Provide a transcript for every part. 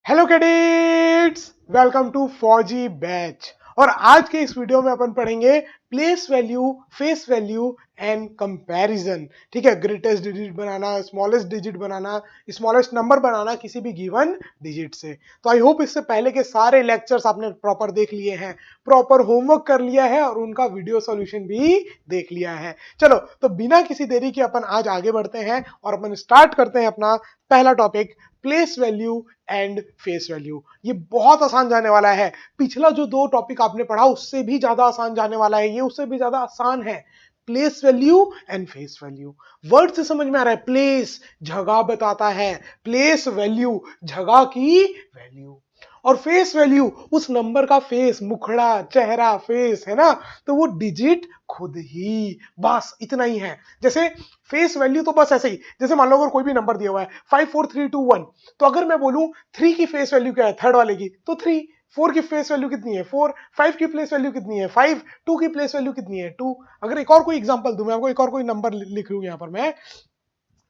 Hello cadets, welcome to फौजी batch. और आज के इस वीडियो में अपन पढ़ेंगे place value, face value and comparison. ठीक है, ग्रेटेस्ट डिजिट बनाना, स्मॉलेस्ट डिजिट बनाना, स्मॉलेस्ट नंबर बनाना किसी भी गिवन डिजिट से। तो आई होप इससे पहले के सारे लेक्चर्स आपने प्रॉपर देख लिए हैं, प्रॉपर होमवर्क कर लिया है और उनका वीडियो सॉल्यूशन भी देख लिया है। चलो तो बिना किसी देरी के अपन आज आगे बढ़ते हैं और अपन स्टार्ट करते हैं अपना पहला topic, place value and face value. ये बहुत आसान जाने वाला है। पिछला जो दो टॉपिक आपने पढ़ा उससे भी ज्यादा आसान जाने वाला है, ये उससे भी ज्यादा आसान है। Place value and face value, word से समझ में आ रहा है। प्लेस जगह बताता है, प्लेस वैल्यू जगह की वैल्यू, और फेस वैल्यू उस नंबर का फेस, मुखड़ा, चेहरा, फेस है ना, तो वो डिजिट खुद ही, बस इतना ही है। जैसे फेस वैल्यू तो बस ऐसे ही, जैसे मान लो अगर कोई भी नंबर दिया हुआ है 54321, तो अगर मैं बोलूं 3 की फेस वैल्यू क्या है, थर्ड वाले की, तो 3। 4 की फेस वैल्यू कितनी है, 4। 5 की प्लेस वैल्यू कितनी है, 5। 2 की प्लेस वैल्यू कितनी है, 2। अगर एक और कोई एग्जांपल दूं मैं आपको, एक और कोई नंबर लिख लूं यहां पर मैं,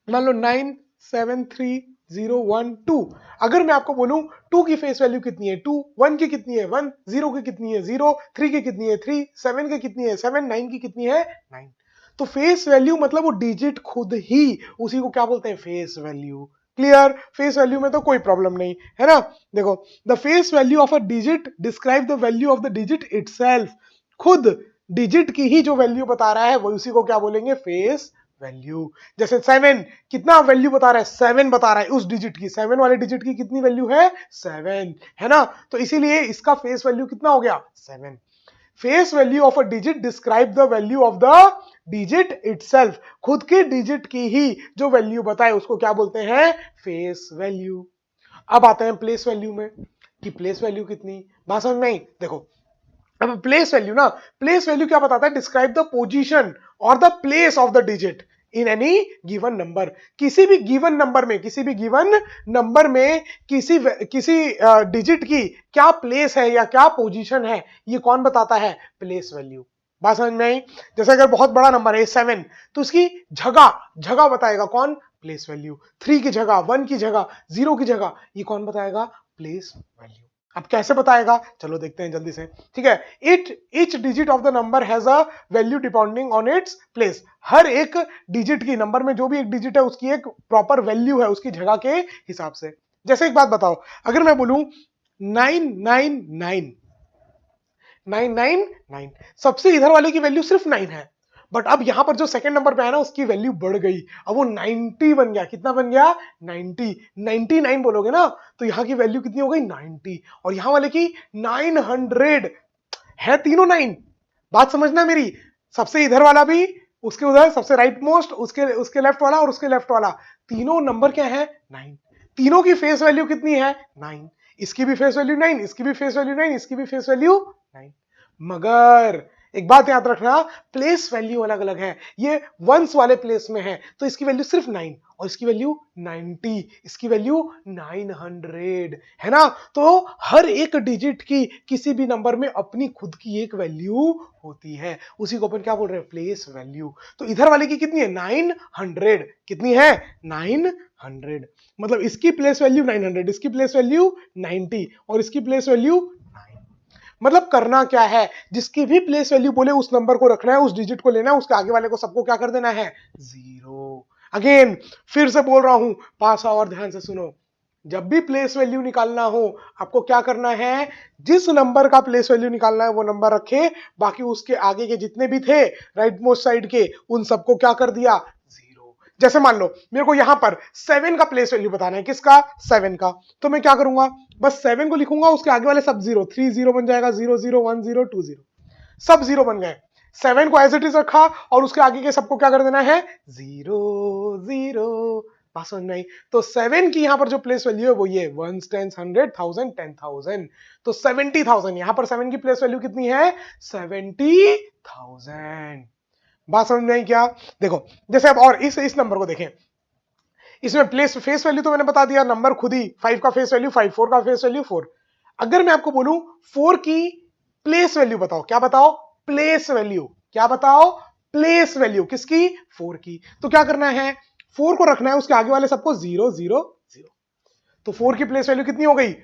मान लो 973012, अगर मैं आपको बोलूं 2 की फेस वैल्यू कितनी है, 2। 1 की कितनी है, 1। 0 की कितनी है, 0। 3 की कितनी है, 3। 7 की कितनी है, 7। 9 की कितनी है, 9। तो फेस वैल्यू मतलब वो डिजिट खुद ही, उसी को क्या बोलते हैं, face value. Clear? Face value में तो कोई प्रॉब्लम नहीं है ना। देखो, the face value of a digit describe the value of the digit itself. खुद डिजिट की ही जो वैल्यू बता रहा है वो, उसी को क्या बोलेंगे, फेस वैल्यू। जैसे 7 कितना वैल्यू बता रहा है, 7 बता रहा है उस डिजिट की, 7 वाले डिजिट की कितनी वैल्यू है, 7 है ना। तो इसीलिए इसका फेस वैल्यू कितना हो गया, 7। Face value of a digit describe the value of the digit itself. खुद के डिजिट की ही जो वैल्यू बताए उसको क्या बोलते हैं, फेस वैल्यू। अब आते हैं प्लेस वैल्यू में, कि प्लेस वैल्यू कितनी, बात समझ में आई। देखो, अब प्लेस वैल्यू ना, प्लेस वैल्यू क्या बताता है, डिस्क्राइब द पोजीशन और the place of the digit in any given number. किसी भी गिवन नंबर में, किसी भी गिवन नंबर में किसी किसी डिजिट की क्या प्लेस है या क्या पोजीशन है, ये कौन बताता है, प्लेस वैल्यू। बात समझ में आई। जैसे अगर बहुत बड़ा नंबर है 7, तो उसकी जगह जगह बताएगा कौन, प्लेस वैल्यू। 3 की जगह, 1 की जगह, 0 की जगह, ये कौन बताएगा, प्लेस वैल्यू। अब कैसे बताएगा, चलो देखते हैं जल्दी से। ठीक है, each digit of the number has a value depending on its place. हर एक डिजिट की, नंबर में जो भी एक डिजिट है उसकी एक प्रॉपर वैल्यू है उसकी जगह के हिसाब से। जैसे एक बात बताओ, अगर मैं बोलूं 999, 999, सबसे इधर वाले की वैल्यू सिर्फ 9 है, बट अब यहां पर जो सेकंड नंबर पे है ना उसकी वैल्यू बढ़ गई, अब वो 90 बन गया। कितना बन गया, 90। 99 बोलोगे ना तो यहां की वैल्यू कितनी हो गई, 90, और यहां वाले की 900 है, तीनों 9। बात समझना मेरी, सबसे इधर वाला भी, उसके उधर सबसे राइट मोस्ट, उसके उसके लेफ्ट वाला और उसके लेफ्ट वाला, तीनों नंबर क्या है, 9। तीनों की फेस वैल्यू कितनी है, 9। इसकी भी फेस वैल्यू 9, इसकी भी फेस वैल्यू 9, इसकी भी फेस वैल्यू 9। मगर एक बात याद रखना, प्लेस वैल्यू अलग अलग है। ये वंस वाले प्लेस में है तो इसकी वैल्यू सिर्फ 9, और इसकी वैल्यू 90, इसकी वैल्यू 900 है ना। तो हर एक डिजिट की किसी भी नंबर में अपनी खुद की एक वैल्यू होती है, उसी को अपन क्या बोल रहे हैं, प्लेस वैल्यू। तो इधर वाले की कितनी है, 900, कितनी है, 900, मतलब इसकी प्लेस वैल्यू 900, इसकी प्लेस वैल्यू 90, और इसकी प्लेस वैल्यू 9। मतलब करना क्या है, जिसकी भी प्लेस वैल्यू बोले उस नंबर को रखना है, उस डिजिट को लेना है, उसके आगे वाले को सबको क्या कर देना है, 0। अगेन फिर से बोल रहा हूं, पास आओ और ध्यान से सुनो। जब भी प्लेस वैल्यू निकालना हो आपको क्या करना है, जिस नंबर का प्लेस वैल्यू निकालना है वो नंबर रखे, बाकी उसके आगे के जितने भी थे राइट मोस्ट साइड के, उन सबको क्या कर दिया, 0। जैसे मान लो मेरे को यहां पर 7 का प्लेस वैल्यू बताना है, किसका, 7 का, तो मैं क्या करूंगा, बस 7 को लिखूंगा, उसके आगे वाले सब 0, 3 0 बन जाएगा, 0 0 1 0 2 0, सब 0 बन गए। 7 को एज इट इज रखा और उसके आगे के सबको क्या कर देना है, 0 0। बात समझ में आई। तो 7 की यहां पर जो प्लेस वैल्यू है वो ये 1 10 100 1000 10,000, तो 70,000, यहां पर 7 की प्लेस वैल्यू कितनी है, 70,000। बात समझ में आई क्या। देखो जैसे अब और इस नंबर को देखें, इसमें प्लेस फेस वैल्यू तो मैंने बता दिया, नंबर खुद ही, 5 का फेस वैल्यू 5, 4 का फेस वैल्यू 4। अगर मैं आपको बोलूं 4 की प्लेस वैल्यू बताओ, क्या बताओ, प्लेस वैल्यू, क्या बताओ, प्लेस वैल्यू किसकी, 4 की, तो क्या करना है, 4 को रखना है उसके आगे वाले सबको 0 0 0। तो 4 की प्लेस वैल्यू कितनी हो गई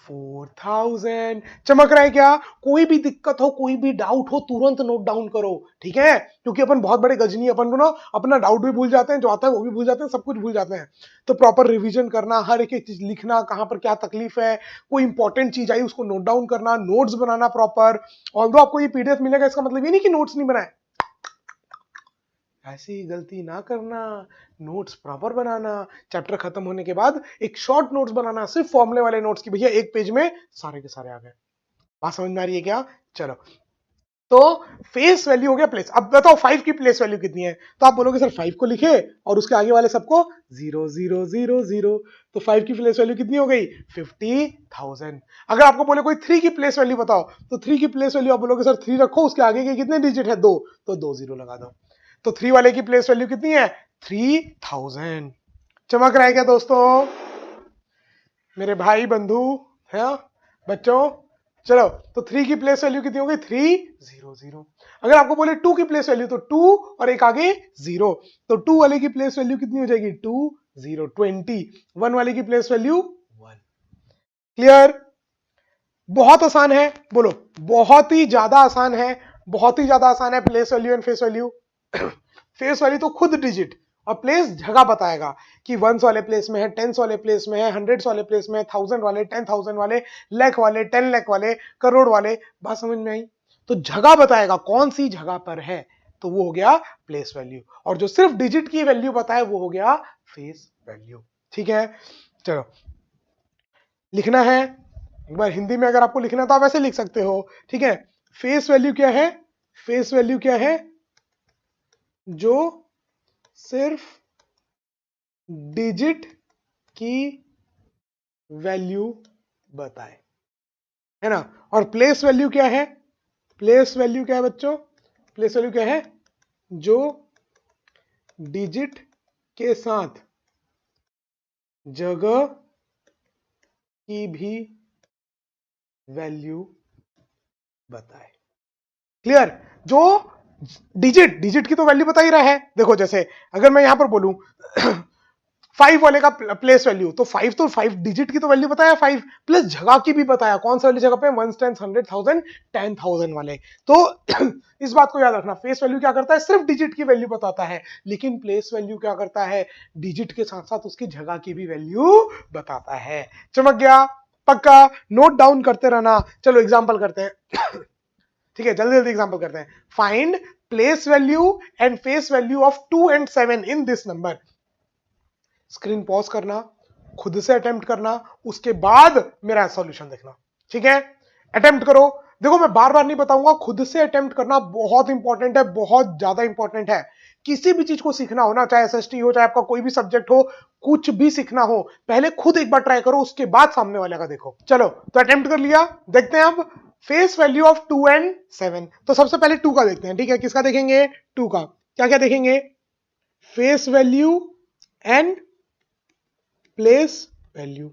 4000। चमक रहा है क्या? कोई भी दिक्कत हो, कोई भी डाउट हो, तुरंत नोट डाउन करो, ठीक है? क्योंकि अपन बहुत बड़े गजनी, अपन को ना अपना डाउट भी भूल जाते हैं, जो आता है वो भी भूल जाते हैं, सब कुछ भूल जाते हैं। तो प्रॉपर रिवीजन करना, हर एक चीज लिखना, कहां पर क्या तकलीफ है, कोई इंपॉर्टेंट चीज आई उसको नोट डाउन करना, नोट्स बनाना प्रॉपर। ऑल्दो आपको ये पीडीएफ मिलेगा, इसका मतलब ये नहीं कि नोट्स नहीं बनाए, ऐसी गलती ना करना, नोट्स प्रॉपर बनाना। चैप्टर खत्म होने के बाद एक शॉर्ट नोट्स बनाना, सिर्फ फॉर्मूले वाले नोट्स की, भैया एक पेज में सारे के सारे आ गए। बात समझ में आ रही है क्या? चलो, तो फेस वैल्यू हो गया प्लेस। अब बताओ 5 की प्लेस वैल्यू कितनी है? तो आप बोलोगे सर 5 को लिखे और उसके आगे वाले सबको 0 0 0 0, तो 5 की प्लेस वैल्यू कितनी हो गई 50,000। अगर आपको बोले कोई 3 की प्लेस वैल्यू बताओ, तो 3 की प्लेस वैल्यू आप बोलोगे सर 3 रखो, उसके आगे के कितने डिजिट है 2, तो 2 0 लगा दो। तो 3 वाले की प्लेस वैल्यू कितनी है 3000। चमक रहा है क्या दोस्तों, मेरे भाई बंधु है बच्चों? चलो, तो 3 की प्लेस वैल्यू कितनी होगी 300। अगर आपको बोले 2 की प्लेस वैल्यू, तो 2 और एक आगे 0, तो 2 वाले की प्लेस वैल्यू कितनी हो जाएगी 20। 1 वाले की प्लेस वैल्यू 1। क्लियर? बहुत आसान है, बोलो बहुत ही ज्यादा आसान है, बहुत ही ज्यादा आसान है place value and face value. Face value तो खुद डिजिट और प्लेस जगह बताएगा कि 1s वाले प्लेस में है, 10s वाले प्लेस में है, 100s वाले प्लेस में है, 1000 वाले, 10,000 वाले, लाख वाले, 10 लाख वाले, करोड़ वाले। बात समझ में आई? तो जगह बताएगा कौन सी जगह पर है, तो वो हो गया प्लेस वैल्यू। और जो सिर्फ डिजिट की वैल्यू बताए वो हो गया फेस वैल्यू। ठीक है, चलो लिखना है एक बार हिंदी में, अगर आपको लिखना तो आप ऐसे लिख सकते हो, ठीक है? फेस वैल्यू क्या है? फेस वैल्यू क्या है? जो सिर्फ डिजिट की वैल्यू बताए, है ना? और प्लेस वैल्यू क्या है? प्लेस वैल्यू क्या है बच्चों? प्लेस वैल्यू क्या है? जो डिजिट के साथ जगह की भी वैल्यू बताए। क्लियर? जो डिजिट डिजिट की तो वैल्यू बता ही रहा है। देखो जैसे अगर मैं यहां पर बोलूं 5 वाले का प्लेस वैल्यू, तो 5 तो 5 डिजिट की तो वैल्यू बताया, 5 प्लस जगह की भी बताया, कौन सा वाली जगह पे 1 10 100,000 10,000 वाले। तो इस बात को याद रखना, फेस वैल्यू क्या करता है सिर्फ डिजिट की वैल्यू बताता है, लेकिन प्लेस वैल्यू क्या करता है डिजिट के साथ साथ उसकी जगह की भी वैल्यू बताता है। चमक गया? पक्का नोट डाउन करते रहना। चलो एग्जांपल करते हैं। ठीक है, जल्दी जल्दी एग्जांपल करते हैं। Find place value and face value of 2 and 7 in this number. Screen pause करना, खुद से अटेम्प्ट करना, उसके बाद मेरा सॉल्यूशन देखना। ठीक है, अटेम्प्ट करो। देखो मैं बार बार नहीं बताऊंगा, खुद से अटेम्प्ट करना बहुत इंपॉर्टेंट है, बहुत ज्यादा इंपॉर्टेंट है। किसी भी चीज को सीखना हो ना, चाहे एसएसटी हो, चाहे आपका कोई भी सब्जेक्ट हो, कुछ भी सीखना हो, पहले खुद एक बार ट्राई करो, उसके बाद सामने वाले का देखो। चलो, तो अटेम्प्ट कर लिया, देखते हैं अब फेस वैल्यू ऑफ 2 and 7। तो सबसे पहले 2 का देखते हैं, ठीक है? किसका देखेंगे? 2 का। क्या क्या देखेंगे? Face value and place value.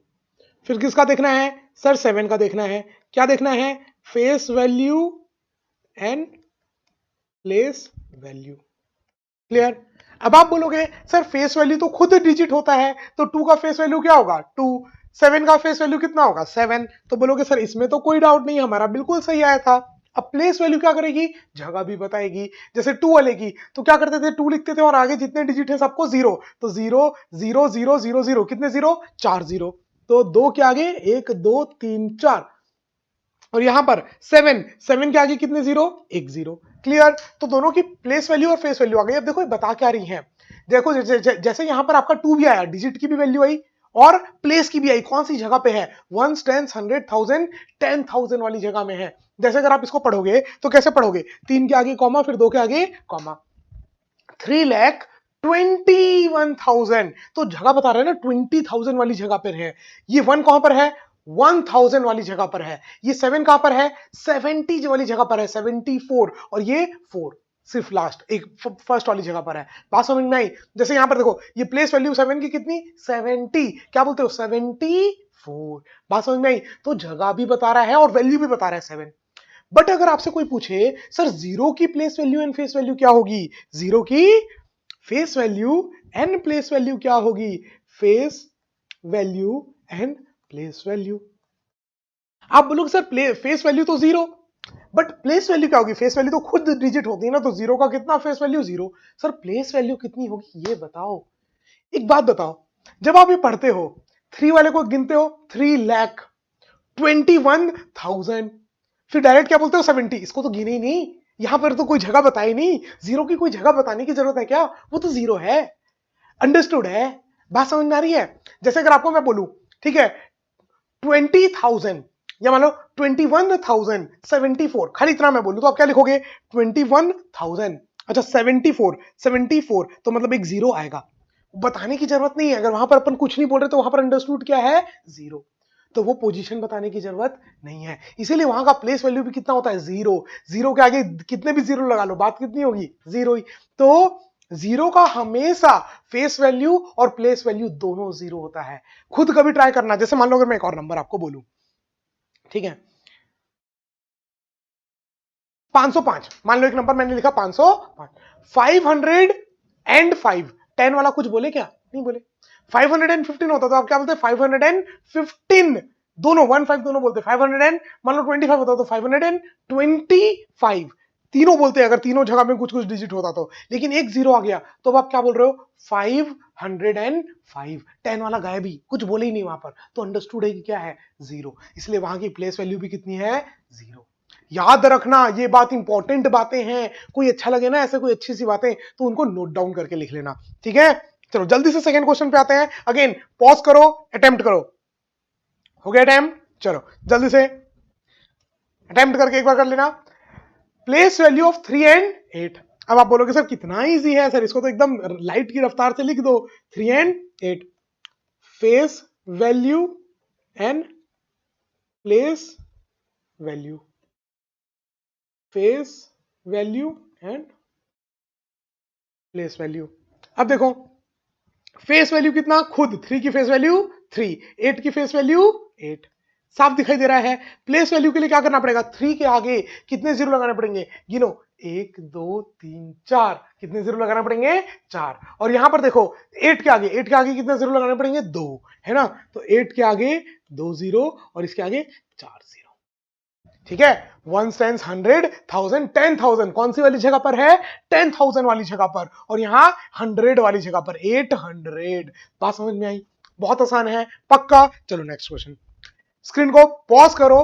फिर किसका देखना है सर? 7 का देखना है। क्या देखना है? Face value and place value. Clear? अब आप बोलोगे सर फेस वैल्यू तो खुद डिजिट होता है, तो 2 का फेस वैल्यू क्या होगा 2, 7 का फेस वैल्यू कितना होगा 7। तो बोलोगे सर इसमें तो कोई डाउट नहीं, हमारा बिल्कुल सही आया था। अब प्लेस वैल्यू क्या करेगी? जगह भी बताएगी। जैसे 2 वाले की तो क्या करते थे, 2 लिखते थे और आगे जितने डिजिट है सबको 0, तो 0 0 0 0 0, कितने 0? 4 0। तो 2 के आगे 1 2 3 4, और यहां पर 7 7 के आगे कितने 0? 1 0। क्लियर? तो दोनों की प्लेस वैल्यू और फेस वैल्यू आ गई। अब देखो ये बता क्या रही हैं, देखो जैसे यहां पर आपका 2 भी आया, डिजिट की भी वैल्यू आई और प्लेस की भी आई। कौन सी जगह पे है? 1 10 100,000 10,000 वाली जगह में है। जैसे अगर आप इसको पढ़ोगे तो कैसे पढ़ोगे? 3 के आगे कॉमा, फिर 2 के आगे कॉमा, 3,21,000। तो जगह बता रहे हैं ना, 20,000 वाली जगह पर है। ये 1 कहां पर है? 1000 वाली जगह पर है। ये 7 कहां पर है? 70 वाली जगह पर है, 74। और ये 4 सिर्फ लास्ट एक फर्स्ट वाली जगह पर है। बात समझ में आई? जैसे यहां पर देखो, ये प्लेस वैल्यू 7 की कितनी? 70। क्या बोलते हो? 74। बात समझ में आई? तो जगह भी बता रहा है और वैल्यू भी बता रहा है 7। बट अगर आपसे कोई पूछे सर 0 की place value and face value क्या होगी? 0 की face value and place value क्या होगी? Face value and place value. आप बोलोगे सर फेस वैल्यू तो जीरो, बट प्लेस वैल्यू क्या होगी? फेस वैल्यू तो खुद डिजिट होती है ना, तो जीरो का कितना face value? Zero. Sir place value कितनी होगी ये बताओ। एक बात बताओ, जब आप ये पढ़ते हो, 3 वाले को गिनते हो, 3,21,000, फिर डायरेक्ट क्या बोलते हो? 70। इसको तो गिने ही नहीं, यहां पर तो कोई जगह बताई नहीं, जीरो की कोई जगह बताने की जरूरत है क्या? वो तो जीरो है। अंडरस्टूड है? बात समझ में आ रही है? जैसे अगर आपको मैं बोलूं, ठीक है, 20,000 या मान लो 21,074, खाली इतना मैं बोलूं तो आप क्या लिखोगे? 21,000। अच्छा 74 तो मतलब एक जीरो आएगा, बताने की जरूरत नहीं है। अगर वहां पर अपन कुछ नहीं बोल रहे तो वहां पर अंडरस्टूड क्या है? जीरो। तो वो पोजीशन बताने की जरूरत नहीं है, इसीलिए वहां का प्लेस वैल्यू भी कितना होता है? जीरो। जीरो के आगे कितने भी जीरो लगा लो, बात कितनी होगी? जीरो ही। तो जीरो का हमेशा फेस वैल्यू और प्लेस वैल्यू दोनों जीरो होता है। खुद कभी ट्राई करना, जैसे मान लो अगर मैं एक और नंबर आपको बोलूं, ठीक है, 505, मान लो एक नंबर मैंने लिखा 505, 505, 10 वाला कुछ बोले क्या? नहीं बोले। 515 होता तो आप क्या बोलते? 515, दोनों 15 दोनों बोलते। 500 एंड मान लो 25 होता तो 525, तीनों बोलते अगर तीनों जगह में कुछ कुछ डिजिट होता तो। लेकिन एक जीरो आ गया तो अब आप क्या बोल रहे हो? 505, 10 वाला गायब ही, कुछ बोले ही नहीं वहां पर, तो अंडरस्टूड है कि क्या है? जीरो। इसलिए वहां की प्लेस वैल्यू भी कितनी है? जीरो। याद रखना, ये बात इंपॉर्टेंट बातें हैं, कोई अच्छा लगे ना ऐसे कोई अच्छी सी बातें तो उनको नोट डाउन करके लिख लेना, ठीक है? चलो जल्दी से सेकंड क्वेश्चन पे आते हैं। अगेन पॉज करो, अटेम्प्ट करो। हो गया अटेम्प्ट? चलो जल्दी से अटेम्प्ट करके एक बार कर लेना। Place value of 3 and 8। अब आप बोलोगे सर कितना इजी है सर, इसको तो एकदम लाइट की रफ्तार से लिख दो। 3 and 8, face value and place value, face value and place value. अब देखो फेस वैल्यू कितना? खुद 3 की फेस वैल्यू 3, 8 की फेस वैल्यू 8, साफ दिखाई दे रहा है। प्लेस वैल्यू के लिए क्या करना पड़ेगा? 3 के आगे कितने जीरो लगाने पड़ेंगे? गिनो, 1 2 3 4, कितने जीरो लगाना पड़ेंगे? 4। और यहां पर देखो 8 के आगे, 8 के आगे कितने जीरो लगाने पड़ेंगे? 2, है ना? तो 8 के आगे 2 जीरो और इसके आगे 4 जीरो, ठीक है? 1 टेंस 100, 1000 10,000 कौन सी वाली जगह पर है? 10,000 वाली जगह पर, और यहां 100 वाली जगह पर 800। बात समझ में आई? बहुत आसान है पक्का। चलो नेक्स्ट क्वेश्चन। स्क्रीन को पॉज करो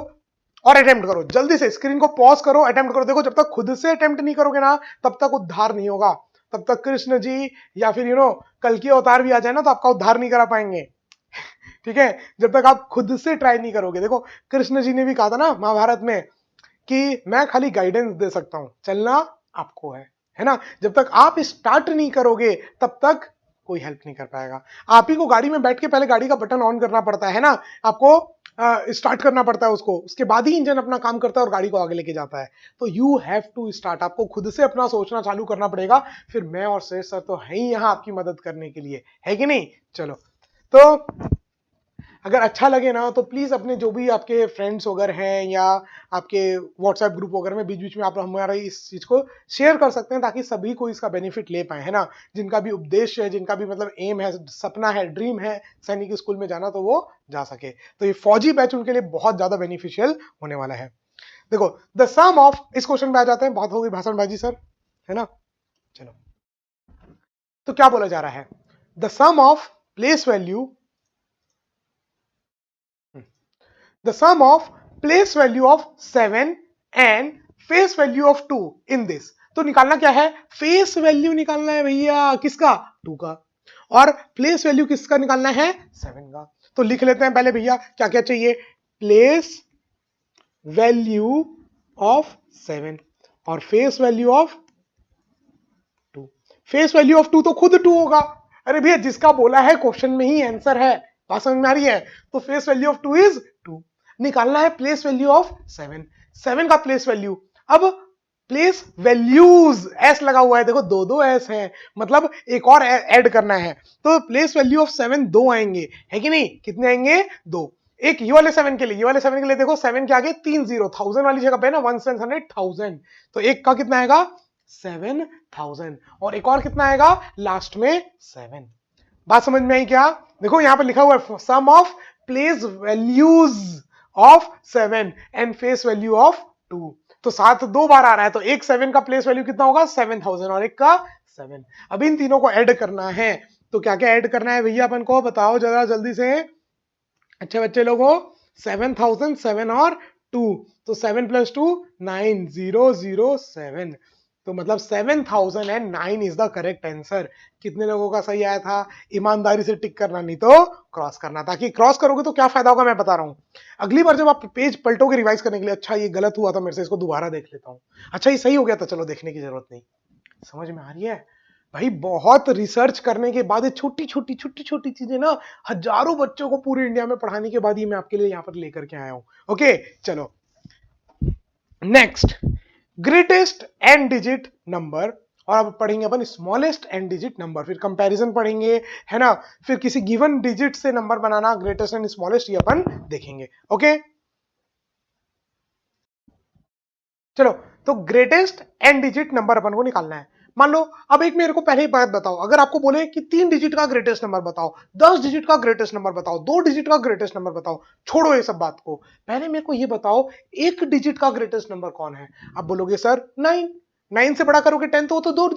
और अटेम्प्ट करो, जल्दी से स्क्रीन को पॉज करो, अटेम्प्ट करो। देखो जब तक खुद से अटेम्प्ट नहीं करोगे ना तब तक उद्धार नहीं होगा। तब तक कृष्ण जी या फिर कल की अवतार भी आ जाए ना तो आपका उद्धार नहीं करा पाएंगे, ठीक है? जब तक आप खुद से ट्राई नहीं करोगे। देखो कृष्ण जी ने भी कहा था ना महाभारत में कि मैं खाली गाइडेंस दे सकता हूं, चलना आपको है ना? जब तक आप स्टार्ट नहीं करोगे तब तक कोई हेल्प नहीं कर पाएगा। आप ही को गाड़ी में बैठ के पहले गाड़ी का बटन ऑन करना पड़ता है ना, आपको स्टार्ट करना पड़ता है उसको, उसके बाद ही इंजन अपना काम करता है और गाड़ी को आगे लेके जाता है। तो यू हैव टू स्टार्ट, आपको खुद से अपना सोचना चालू करना पड़ेगा। फिर मैं और श्रेष्ठ सर तो है ही यहाँ आपकी मदद करने के लिए, है कि नहीं? चलो तो अगर अच्छा लगे ना तो प्लीज अपने जो भी आपके फ्रेंड्स वगैरह हैं या आपके व्हाट्सएप ग्रुप वगैरह में बीच बीच में आप हमारे इस चीज को शेयर कर सकते हैं ताकि सभी को इसका बेनिफिट ले पाए, है ना? जिनका भी उद्देश्य है, जिनका भी मतलब एम है, सपना है, ड्रीम है सैनिक स्कूल में जाना, तो वो जा सके। तो ये फौजी बैच उनके लिए बहुत ज्यादा बेनिफिशियल होने वाला है। देखो द सम ऑफ, इस क्वेश्चन पे आ जाते हैं, बात हो गई भाषणबाजी सर, है ना? चलो तो क्या बोला जा रहा है? The sum of place value, the sum of place value of 7 and face value of 2 in this। तो निकालना क्या है? फेस वैल्यू निकालना है भैया, किसका? 2 का। और प्लेस वैल्यू किसका निकालना है? 7 का। तो लिख लेते हैं पहले भैया क्या क्या चाहिए। प्लेस वैल्यू ऑफ 7 और face value of 2। Face value of 2 तो खुद 2 होगा। अरे भैया जिसका बोला है क्वेश्चन में ही आंसर है, बात समझ में आ रही है? तो फेस वैल्यू ऑफ 2 इज 2। निकालना है प्लेस वैल्यू ऑफ 7, 7 का प्लेस वैल्यू। अब प्लेस वैल्यूज एस लगा हुआ है, देखो दो दो एस है, मतलब एक और ऐड करना है। तो प्लेस वैल्यू ऑफ 7 दो आएंगे, है कि नहीं? कितने आएंगे? 2। एक ये वाले 7 के लिए, ये वाले 7 के लिए देखो 7 के आगे 3 जीरो, 1000 वाली जगह पे ना 1,100,000, तो एक का कितना आएगा? 7,000। और एक और कितना आएगा लास्ट में? 7। बात समझ में आई क्या? देखो यहां पर लिखा हुआ है sum of place values of 7 and face value of 2। तो 7 दो बार आ रहा है, तो एक 7 का प्लेस वैल्यू कितना होगा 7000 और एक का 7। अब इन तीनों को ऐड करना है, तो क्या क्या ऐड करना है भैया अपन को बताओ जरा जल्दी से, अच्छे बच्चे लोगों। 7000, 7 और 2, तो 7 प्लस 2 9007। तो मतलब 7009 इज द करेक्ट आंसर। कितने लोगों का सही आया था? ईमानदारी से टिक करना, नहीं तो क्रॉस करना। ताकि क्रॉस करोगे तो क्या फायदा होगा मैं बता रहा हूं, अगली बार जब आप पेज पलटोगे रिवाइज करने के लिए, अच्छा ये गलत हुआ था मेरे से, इसको दोबारा देख लेता हूं, अच्छा ये सही हो गया था, चलो देखने की जरूरत नहीं। समझ में आ रही है भाई? बहुत रिसर्च करने के बाद ये छोटी छोटी छोटी छोटी चीजें ना हजारों बच्चों को पूरे इंडिया में पढ़ाने के बाद ये मैं आपके लिए यहां पर लेकर के आया हूं। ओके चलो next, greatest n digit number. और अब पढ़ेंगे अपन स्मॉलेस्ट एन डिजिट नंबर, फिर कंपैरिजन पढ़ेंगे, है ना, फिर किसी गिवन डिजिट से नंबर बनाना, ग्रेटेस्ट एंड स्मॉलेस्ट, ये अपन देखेंगे। ओके चलो, तो ग्रेटेस्ट एन डिजिट नंबर अपन को निकालना है। मान लो अब एक मेरे को पहले ही बात बताओ, अगर आपको बोले कि 3 डिजिट का ग्रेटेस्ट नंबर बताओ, 10 डिजिट का ग्रेटेस्ट नंबर बताओ, 2 डिजिट का ग्रेटेस्ट नंबर बताओ, छोड़ो ये सब बात को, पहले मेरे को ये बताओ एक डिजिट का ग्रेटेस्ट नंबर कौन है। आप बोलोगे सर 9, 9 से बड़ा करोगे 10 तो दो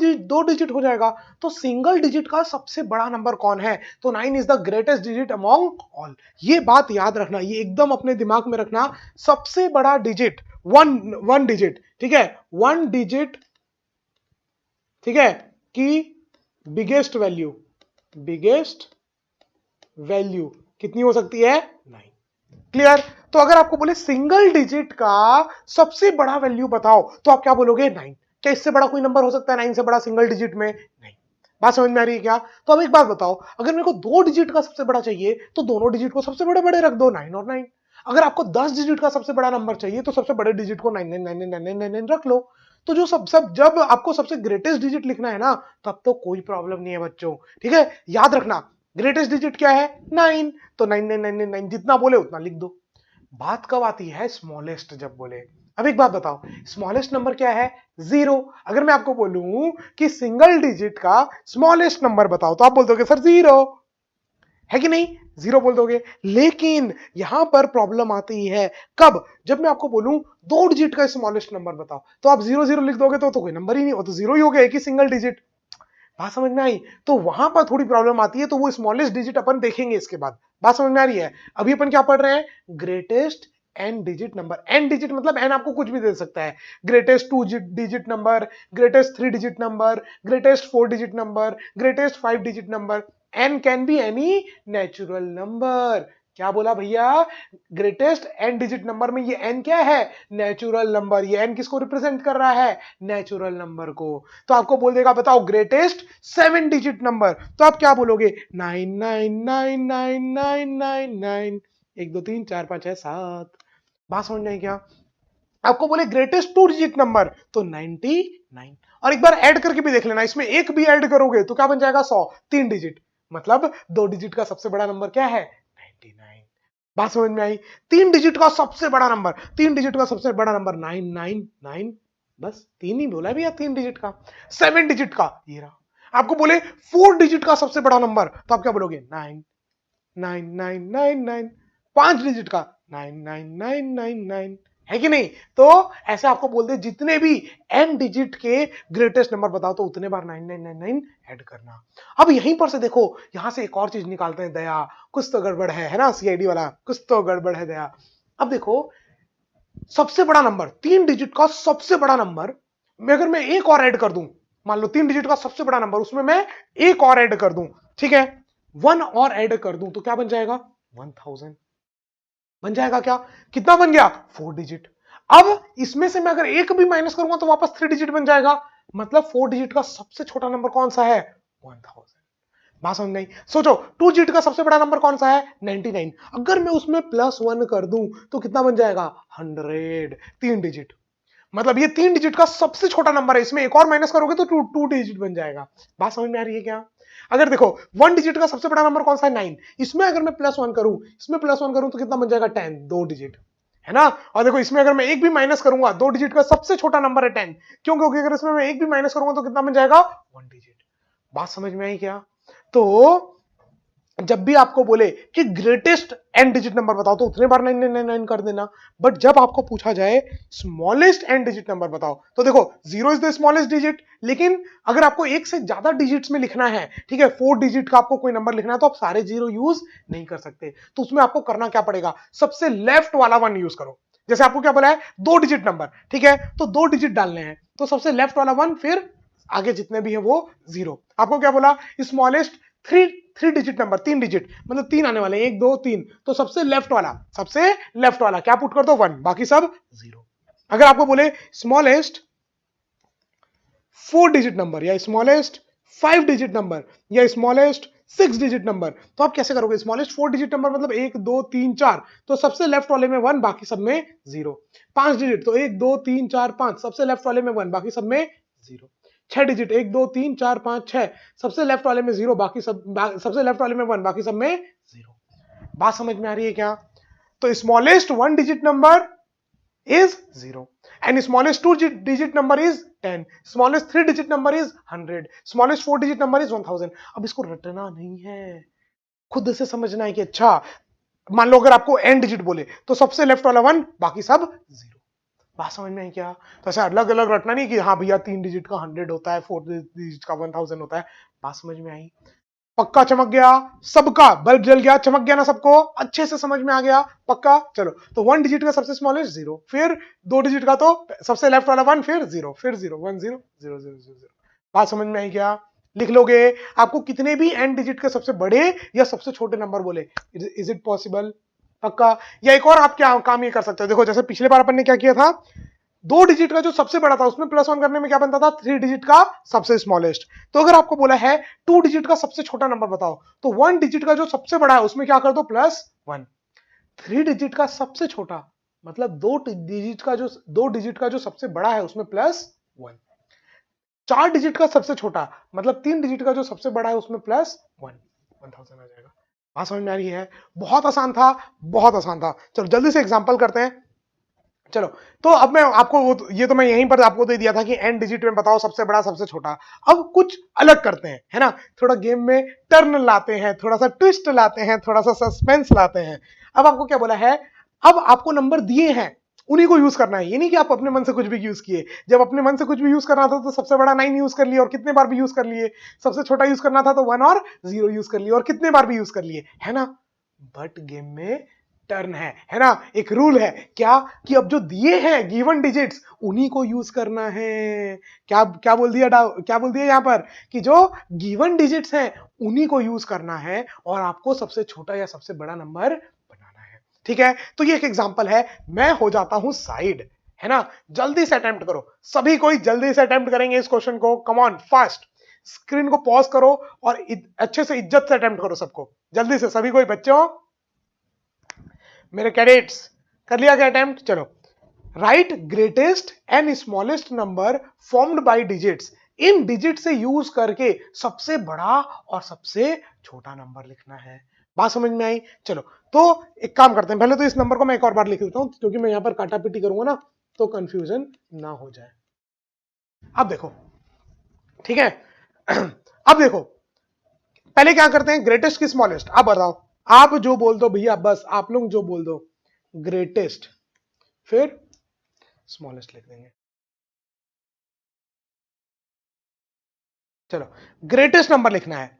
डिजिट हो जाएगा। तो सिंगल डिजिट का सबसे बड़ा नंबर कौन है? तो 9 is the greatest digit among all. ये बात याद रखना, ये एकदम अपने दिमाग में रखना। सबसे बड़ा डिजिट वन डिजिट, ठीक है, वन डिजिट, ठीक है, कि बिगेस्ट वैल्यू कितनी हो सकती है? 9। क्लियर? तो अगर आपको बोले सिंगल डिजिट का सबसे बड़ा वैल्यू बताओ, तो आप क्या बोलोगे? 9। क्या इससे बड़ा कोई नंबर हो सकता है 9 से बड़ा सिंगल डिजिट में? नहीं। बात समझ में आ रही है क्या? तो अब एक बात बताओ, अगर मेरे को 2 डिजिट का सबसे बड़ा चाहिए तो दोनों डिजिट को सबसे बड़े बड़े रख दो, 9 और 9। अगर आपको 10 डिजिट का सबसे बड़ा नंबर चाहिए तो सबसे बड़े डिजिट को 9 रख लो। तो जो सब जब आपको सबसे ग्रेटेस्ट डिजिट लिखना है ना, तब तो कोई प्रॉब्लम नहीं है बच्चों, ठीक है। याद रखना ग्रेटेस्ट डिजिट क्या है? 9। तो 9 जितना बोले उतना लिख दो। बात कब आती है? स्मॉलेस्ट जब बोले। अब एक बात बताओ, स्मॉलेस्ट नंबर क्या है? 0। अगर मैं आपको बोलूं कि सिंगल डिजिट का स्मॉलेस्ट नंबर बताओ, तो आप बोल दोगे सर 0, है कि नहीं? 0 बोल दोगे। लेकिन यहां पर प्रॉब्लम आती है कब? जब मैं आपको बोलूं 2 डिजिट का स्मॉलेस्ट नंबर बताओ, तो आप 0 0 लिख दोगे तो कोई नंबर ही नहीं हो, तो 0 ही हो गया, एक ही सिंगल डिजिट। बात समझ में आई? तो वहां पर थोड़ी प्रॉब्लम आती है, तो वो स्मॉलेस्ट डिजिट अपन देखेंगे इसके बाद। बात समझ में आ रही है? अभी अपन क्या पढ़ रहे हैं? Greatest n digit number. N digit मतलब एन आपको कुछ भी दे सकता है, greatest 2 digit number, greatest 3 digit number, greatest 4 digit number, greatest 5 digit number. N can be any natural number. क्या बोला भैया? ग्रेटेस्ट एन डिजिट नंबर में ये एन क्या है? Natural number. ये एन किसको रिप्रेजेंट कर रहा है? नेचुरल नंबर को। तो आपको बोल देगा बताओ ग्रेटेस्ट 7 डिजिट नंबर, तो आप क्या बोलोगे? 9999999, 1 2 3 4 5 6 7। बात समझ में आई क्या? आपको बोले ग्रेटेस्ट 2 डिजिट नंबर, तो 99। और एक बार ऐड करके भी देख लेना, इसमें एक भी ऐड करोगे तो क्या बन जाएगा? 100। 3 डिजिट मतलब 2 डिजिट का सबसे बड़ा नंबर क्या है? 99। बात समझ में आई? 3 डिजिट का सबसे बड़ा नंबर, 3 डिजिट का सबसे बड़ा नंबर 999। बस 3 ही बोला भैया 3 डिजिट का। 7 डिजिट का ये रहा। आपको बोले 4 डिजिट का सबसे बड़ा नंबर, तो आप क्या बोलोगे? 99999। 5 डिजिट का 99999, है कि नहीं? तो ऐसे आपको बोल दे जितने भी एन डिजिट के ग्रेटेस्ट नंबर बताओ, तो उतने बार 9999 ऐड करना। अब यहीं पर से देखो, यहां से एक और चीज निकालते हैं, दया कुछ तो गड़बड़ है ना, सीआईडी वाला, कुछ तो गड़बड़ है दया। अब देखो, सबसे बड़ा नंबर 3 डिजिट का सबसे बड़ा नंबर में अगर मैं एक और ऐड कर दूं, मान लो 3 डिजिट का सबसे बड़ा नंबर, उसमें मैं एक और ऐड कर दूं, ठीक है, 1 और ऐड कर दूं, तो क्या बन जाएगा? 1000 बन जाएगा। क्या कितना बन गया? 4 डिजिट। अब इसमें से मैं अगर एक भी माइनस करूंगा तो वापस 3 डिजिट बन जाएगा। मतलब 4 डिजिट का सबसे छोटा नंबर कौन सा है? 1000। बात समझ नहीं? सोचो 2 डिजिट का सबसे बड़ा नंबर कौन सा है? 99। अगर मैं उसमें +1 कर दूं तो कितना बन जाएगा? 100। 3 डिजिट मतलब ये 3 डिजिट का सबसे छोटा नंबर है, इसमें एक और माइनस करोगे तो 2 डिजिट बन जाएगा। बात समझ में आ रही है क्या? अगर देखो 1 डिजिट का सबसे बड़ा नंबर कौन सा है? 9। इसमें अगर मैं +1 करूं, इसमें +1 करूं तो कितना बन जाएगा? 10। 2 डिजिट, है ना। और देखो इसमें अगर मैं एक भी माइनस करूंगा, 2 डिजिट का सबसे छोटा नंबर है 10, क्यों? क्योंकि अगर इसमें मैं एक भी माइनस करूंगा तो कितना बन जाएगा? 1 डिजिट। बात समझ में आई क्या? तो जब भी आपको बोले कि ग्रेटेस्ट एन डिजिट नंबर बताओ तो उतने बार 999 कर देना, बट जब आपको पूछा जाए स्मॉलेस्ट एन डिजिट नंबर बताओ तो देखो zero is the smallest digit, लेकिन अगर आपको एक से ज्यादा डिजिट्स में लिखना है, ठीक है, 4 डिजिट का आपको कोई नंबर लिखना है तो आप सारे जीरो यूज नहीं कर सकते, तो उसमें आपको करना क्या पड़ेगा, सबसे लेफ्ट वाला वन यूज करो। जैसे आपको क्या बोला है, 2 डिजिट नंबर, ठीक है, तो 2 डिजिट डालने हैं तो सबसे लेफ्ट वाला वन, फिर आगे जितने भी है वो जीरो। आपको क्या बोला, smallest three three digit number, 3 digit मतलब 3 आने वाले, 1 2 3, तो सबसे लेफ्ट वाला क्या पुट कर दो, 1, बाकी सब जीरो। अगर आपको बोले स्मॉलेस्ट 4 डिजिट नंबर या स्मॉलेस्ट 5 डिजिट नंबर या स्मॉलेस्ट 6 डिजिट नंबर, तो आप कैसे करोगे, स्मॉलेस्ट 4 डिजिट नंबर मतलब 1 2 3 4, तो सबसे लेफ्ट वाले में 1, बाकी सब में जीरो। 5 डिजिट तो 1 2 3 4 5, सबसे लेफ्ट वाले में 1, बाकी सब में जीरो। 6 डिजिट 1 2 3 4 5 6, सबसे लेफ्ट वाले में जीरो, सबसे लेफ्ट वाले में 1, बाकी सब में जीरो। बात समझ में आ रही है क्या? तो smallest 1 digit number is 0 and smallest 2 digit number is 10, smallest 3 digit number is 100, smallest 4 digit number is 1000। अब इसको रटना नहीं है, खुद से समझना है कि अच्छा मान लो अगर आपको n डिजिट बोले तो सबसे लेफ्ट वाला 1, बाकी सब जीरो। बात समझ में आई क्या? तो ऐसा अलग अलग रटना नहीं कि हाँ भैया 3 डिजिट का 100 होता है, 4 डिजिट का 1000 होता है। बात समझ में आई? पक्का चमक गया, सबका बल्ब जल गया, चमक गया ना सबको, अच्छे से समझ में आ गया, पक्का। चलो तो 1 डिजिट का सबसे स्मॉलेस्ट जीरो, फिर 2 डिजिट का तो सबसे लेफ्ट वाला 1, फिर जीरो, फिर जीरो, 1 0 0 0 0 0। बात समझ में आई क्या? लिख लोगे, आपको कितने भी एन डिजिट के सबसे बड़े या सबसे छोटे नंबर बोले, इज इट पॉसिबल? पक्का। या एक और आप क्या काम ये कर सकते हो, देखो जैसे पिछले बार अपन ने क्या किया था, 2 डिजिट का जो सबसे बड़ा था उसमें +1 करने में क्या बनता था, 3 डिजिट का सबसे स्मॉलेस्ट। तो अगर आपको बोला है 2 डिजिट का सबसे छोटा नंबर बताओ, तो 1 डिजिट का जो सबसे बड़ा है उसमें क्या कर दो, +1। 3 डिजिट का सबसे छोटा मतलब 2 डिजिट का जो सबसे बड़ा है उसमें +1। 4 डिजिट का सबसे छोटा मतलब 3 डिजिट का जो सबसे बड़ा है उसमें +1, 1000 आ जाएगा। बात समझ में आ रही है? बहुत आसान था, बहुत आसान था। चलो जल्दी से एग्जांपल करते हैं। चलो तो अब मैं आपको ये तो मैं यहीं पर आपको दे दिया था कि एन डिजिट में बताओ सबसे बड़ा सबसे छोटा। अब कुछ अलग करते हैं, है ना, थोड़ा गेम में टर्न लाते हैं, थोड़ा सा ट्विस्ट लाते हैं, थोड़ा सा सस्पेंस लाते हैं। अब आपको क्या बोला है, अब आपको नंबर दिए हैं, उन्हीं को यूज करना है, ये नहीं कि आप अपने मन से कुछ भी यूज किए। जब अपने मन से कुछ भी यूज करना था तो सबसे बड़ा 9 यूज कर लिए और कितने बार भी यूज कर लिए, सबसे छोटा यूज करना था तो 1 और 0 यूज कर लिए और कितने बार भी यूज कर लिए, है ना। बट गेम में टर्न है ना, एक रूल है क्या, कि अब जो दिए हैं गिवन डिजिट्स उन्हीं को यूज करना है। क्या क्या बोल दिया, क्या बोल दिया यहां पर, कि जो गिवन डिजिट्स हैं उन्हीं को यूज करना है और आपको सबसे छोटा या सबसे बड़ा नंबर बनाना है। ठीक है, तो ये एक एग्जांपल है। मैं हो जाता हूं साइड, है ना, जल्दी से अटेम्प्ट करो, सभी कोई जल्दी से अटेम्प्ट करेंगे इस क्वेश्चन को, कम ऑन फास्ट। स्क्रीन को पॉज करो और अच्छे से इज्जत से अटेम्प्ट करो, सबको जल्दी से, सभी कोई, बच्चों मेरे कैडेट्स, कर लिया क्या अटेम्प्ट? चलो, right greatest and smallest number formed by digits, in digit से यूज करके सबसे बड़ा और सबसे छोटा नंबर लिखना है। बात समझ में आई? चलो तो एक काम करते हैं, पहले तो इस नंबर को मैं एक और बार लिख देता हूं क्योंकि मैं यहां पर काटापीटी करूंगा ना तो कंफ्यूजन ना हो जाए। अब देखो, ठीक है, अब देखो पहले क्या करते हैं, ग्रेटेस्ट की स्मॉलेस्ट, आप बताओ, आप जो बोल दो भैया, बस आप लोग जो बोल दो, ग्रेटेस्ट फिर स्मॉलेस्ट लिख देंगे। चलो ग्रेटेस्ट नंबर लिखना है,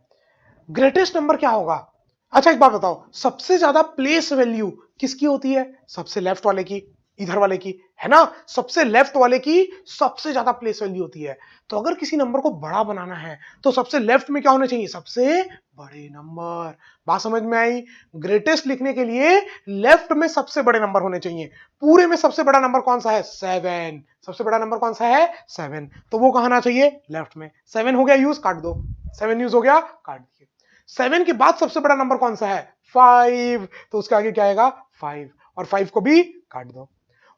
ग्रेटेस्ट नंबर क्या होगा? अच्छा एक बात बताओ, सबसे ज्यादा प्लेस वैल्यू किसकी होती है? सबसे लेफ्ट वाले की, इधर वाले की, है ना, सबसे लेफ्ट वाले की सबसे ज्यादा प्लेस वैल्यू होती है। तो अगर किसी नंबर को बड़ा बनाना है तो सबसे लेफ्ट में क्या होना चाहिए? सबसे बड़े नंबर। बात समझ में आई? ग्रेटेस्ट लिखने के लिए लेफ्ट में सबसे बड़े नंबर होने चाहिए। पूरे में सबसे बड़ा नंबर कौन सा है? 7। सबसे बड़ा नंबर कौन सा है? 7। तो वो कहां आना चाहिए? लेफ्ट में। 7 हो गया यूज, काट दो। 7 यूज हो गया, काट दिए। 7 के बाद सबसे बड़ा नंबर कौन सा है? 5। तो उसके आगे क्या आएगा? 5, और 5 को भी काट दो।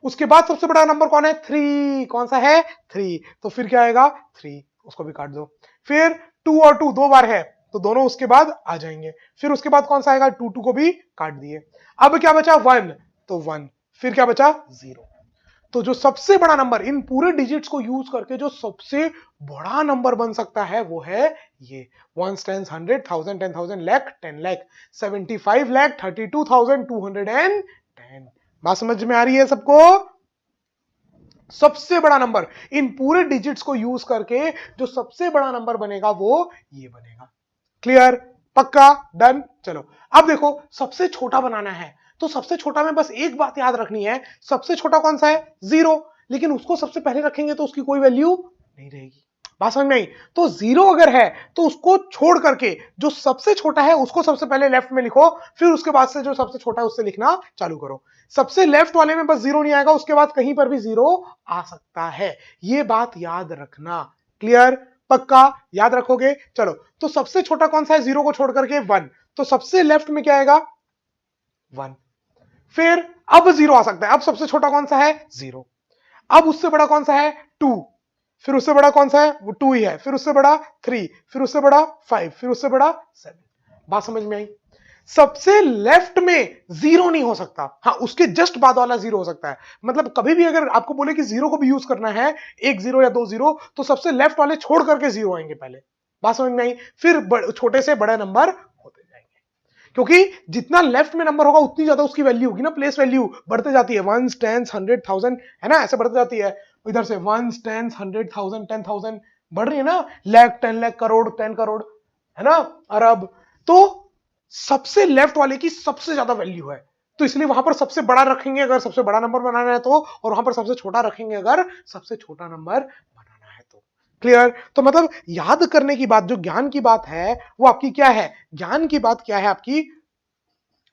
उसके बाद सबसे बड़ा नंबर कौन है? 3। कौन सा है? 3। तो फिर क्या आएगा? 3, उसको भी काट दो। फिर 2 और 2 दो बार है तो दोनों उसके बाद आ जाएंगे। फिर उसके बाद कौन सा आएगा? 2 को भी काट दिए। अब क्या बचा? 1, तो 1। फिर क्या बचा? 0। तो जो सबसे बड़ा नंबर इन पूरे डिजिट्स को यूज करके जो सबसे बड़ा नंबर बन सकता है वो है ये 1 10 100 1000 10,000 लाख 10 लाख 75 लाख 32,210। बात समझ में आ रही है सबको? सबसे बड़ा नंबर इन पूरे डिजिट्स को यूज करके जो सबसे बड़ा नंबर बनेगा वो ये बनेगा। क्लियर? पक्का? डन? चलो अब देखो सबसे छोटा बनाना है तो सबसे छोटा में बस एक बात याद रखनी है, सबसे छोटा कौन सा है? 0, लेकिन उसको सबसे पहले रखेंगे तो उसकी कोई वैल्यू नहीं रहेगी। बात समझ में आई? तो 0 अगर है तो उसको छोड़ करके जो सबसे छोटा है उसको सबसे पहले लेफ्ट में लिखो, फिर उसके बाद से जो सबसे छोटा है उससे लिखना चालू करो। सबसे लेफ्ट वाले में बस 0 नहीं आएगा, उसके बाद कहीं पर भी 0 आ सकता है, ये बात याद रखना। क्लियर? पक्का? याद रखोगे? चलो तो सबसे छोटा कौन सा है 0 को छोड़ करके? 1, तो सबसे लेफ्ट में क्या आएगा? 1। फिर अब 0 आ सकता है, अब सबसे छोटा कौन सा है? 0। अब उससे बड़ा कौन सा है? 2। फिर उससे बड़ा कौन सा है? वो 2 ही है। फिर उससे बड़ा 3, फिर उससे बड़ा 5, फिर उससे बड़ा 7। बात समझ में आई? सबसे लेफ्ट में 0 नहीं हो सकता, हाँ उसके जस्ट बाद वाला 0 हो सकता है। मतलब कभी भी अगर आपको बोले कि 0 को भी यूज करना है, एक 0 या 2 0, तो सबसे लेफ्ट वाले छोड़ करके 0 आएंगे पहले। बात समझ में आई? फिर छोटे से बड़े नंबर होते जाएंगे, क्योंकि जितना लेफ्ट में नंबर होगा उतनी ज्यादा उसकी वैल्यू होगी ना, प्लेस वैल्यू बढ़ते जाती है, 1 10 100 1000 है ना, ऐसे बढ़ते जाती है। इधर से 1 10 100 1000 10,000 बढ़ रही है ना, लाख 10 लाख करोड़ 10 करोड़ है ना, अरब। तो सबसे लेफ्ट वाले की सबसे ज्यादा वैल्यू है, तो इसलिए वहां पर सबसे बड़ा रखेंगे अगर सबसे बड़ा नंबर बनाना है तो, और वहां पर सबसे छोटा रखेंगे अगर सबसे छोटा नंबर बनाना है तो। क्लियर? तो मतलब याद करने की बात, जो ज्ञान की बात है वो आपकी क्या है? ज्ञान की बात क्या है आपकी?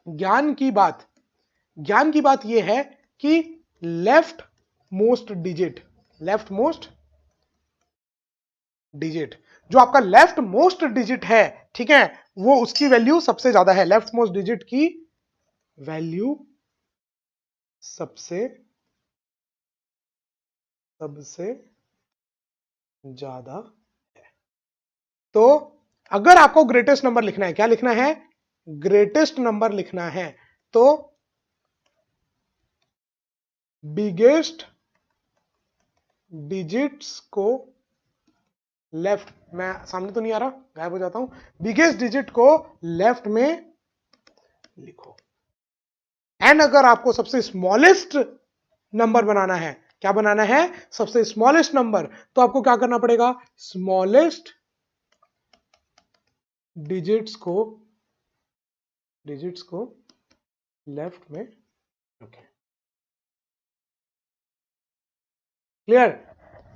ज्ञान की बात यह है कि लेफ्ट मोस्ट डिजिट जो आपका लेफ्ट मोस्ट डिजिट है, ठीक है, वो उसकी वैल्यू सबसे ज्यादा है, लेफ्ट मोस्ट डिजिट की वैल्यू सबसे ज्यादा है। तो अगर आपको ग्रेटेस्ट नंबर लिखना है, क्या लिखना है? ग्रेटेस्ट नंबर लिखना है, तो बिगेस्ट डिजिट्स को लेफ्ट, मैं सामने तो नहीं आ रहा, गायब हो जाता हूं, बिगेस्ट डिजिट को लेफ्ट में लिखो। एंड अगर आपको सबसे स्मॉलेस्ट नंबर बनाना है, क्या बनाना है? सबसे स्मॉलेस्ट नंबर, तो आपको क्या करना पड़ेगा? स्मॉलेस्ट डिजिट्स को लेफ्ट में रखें। क्लियर?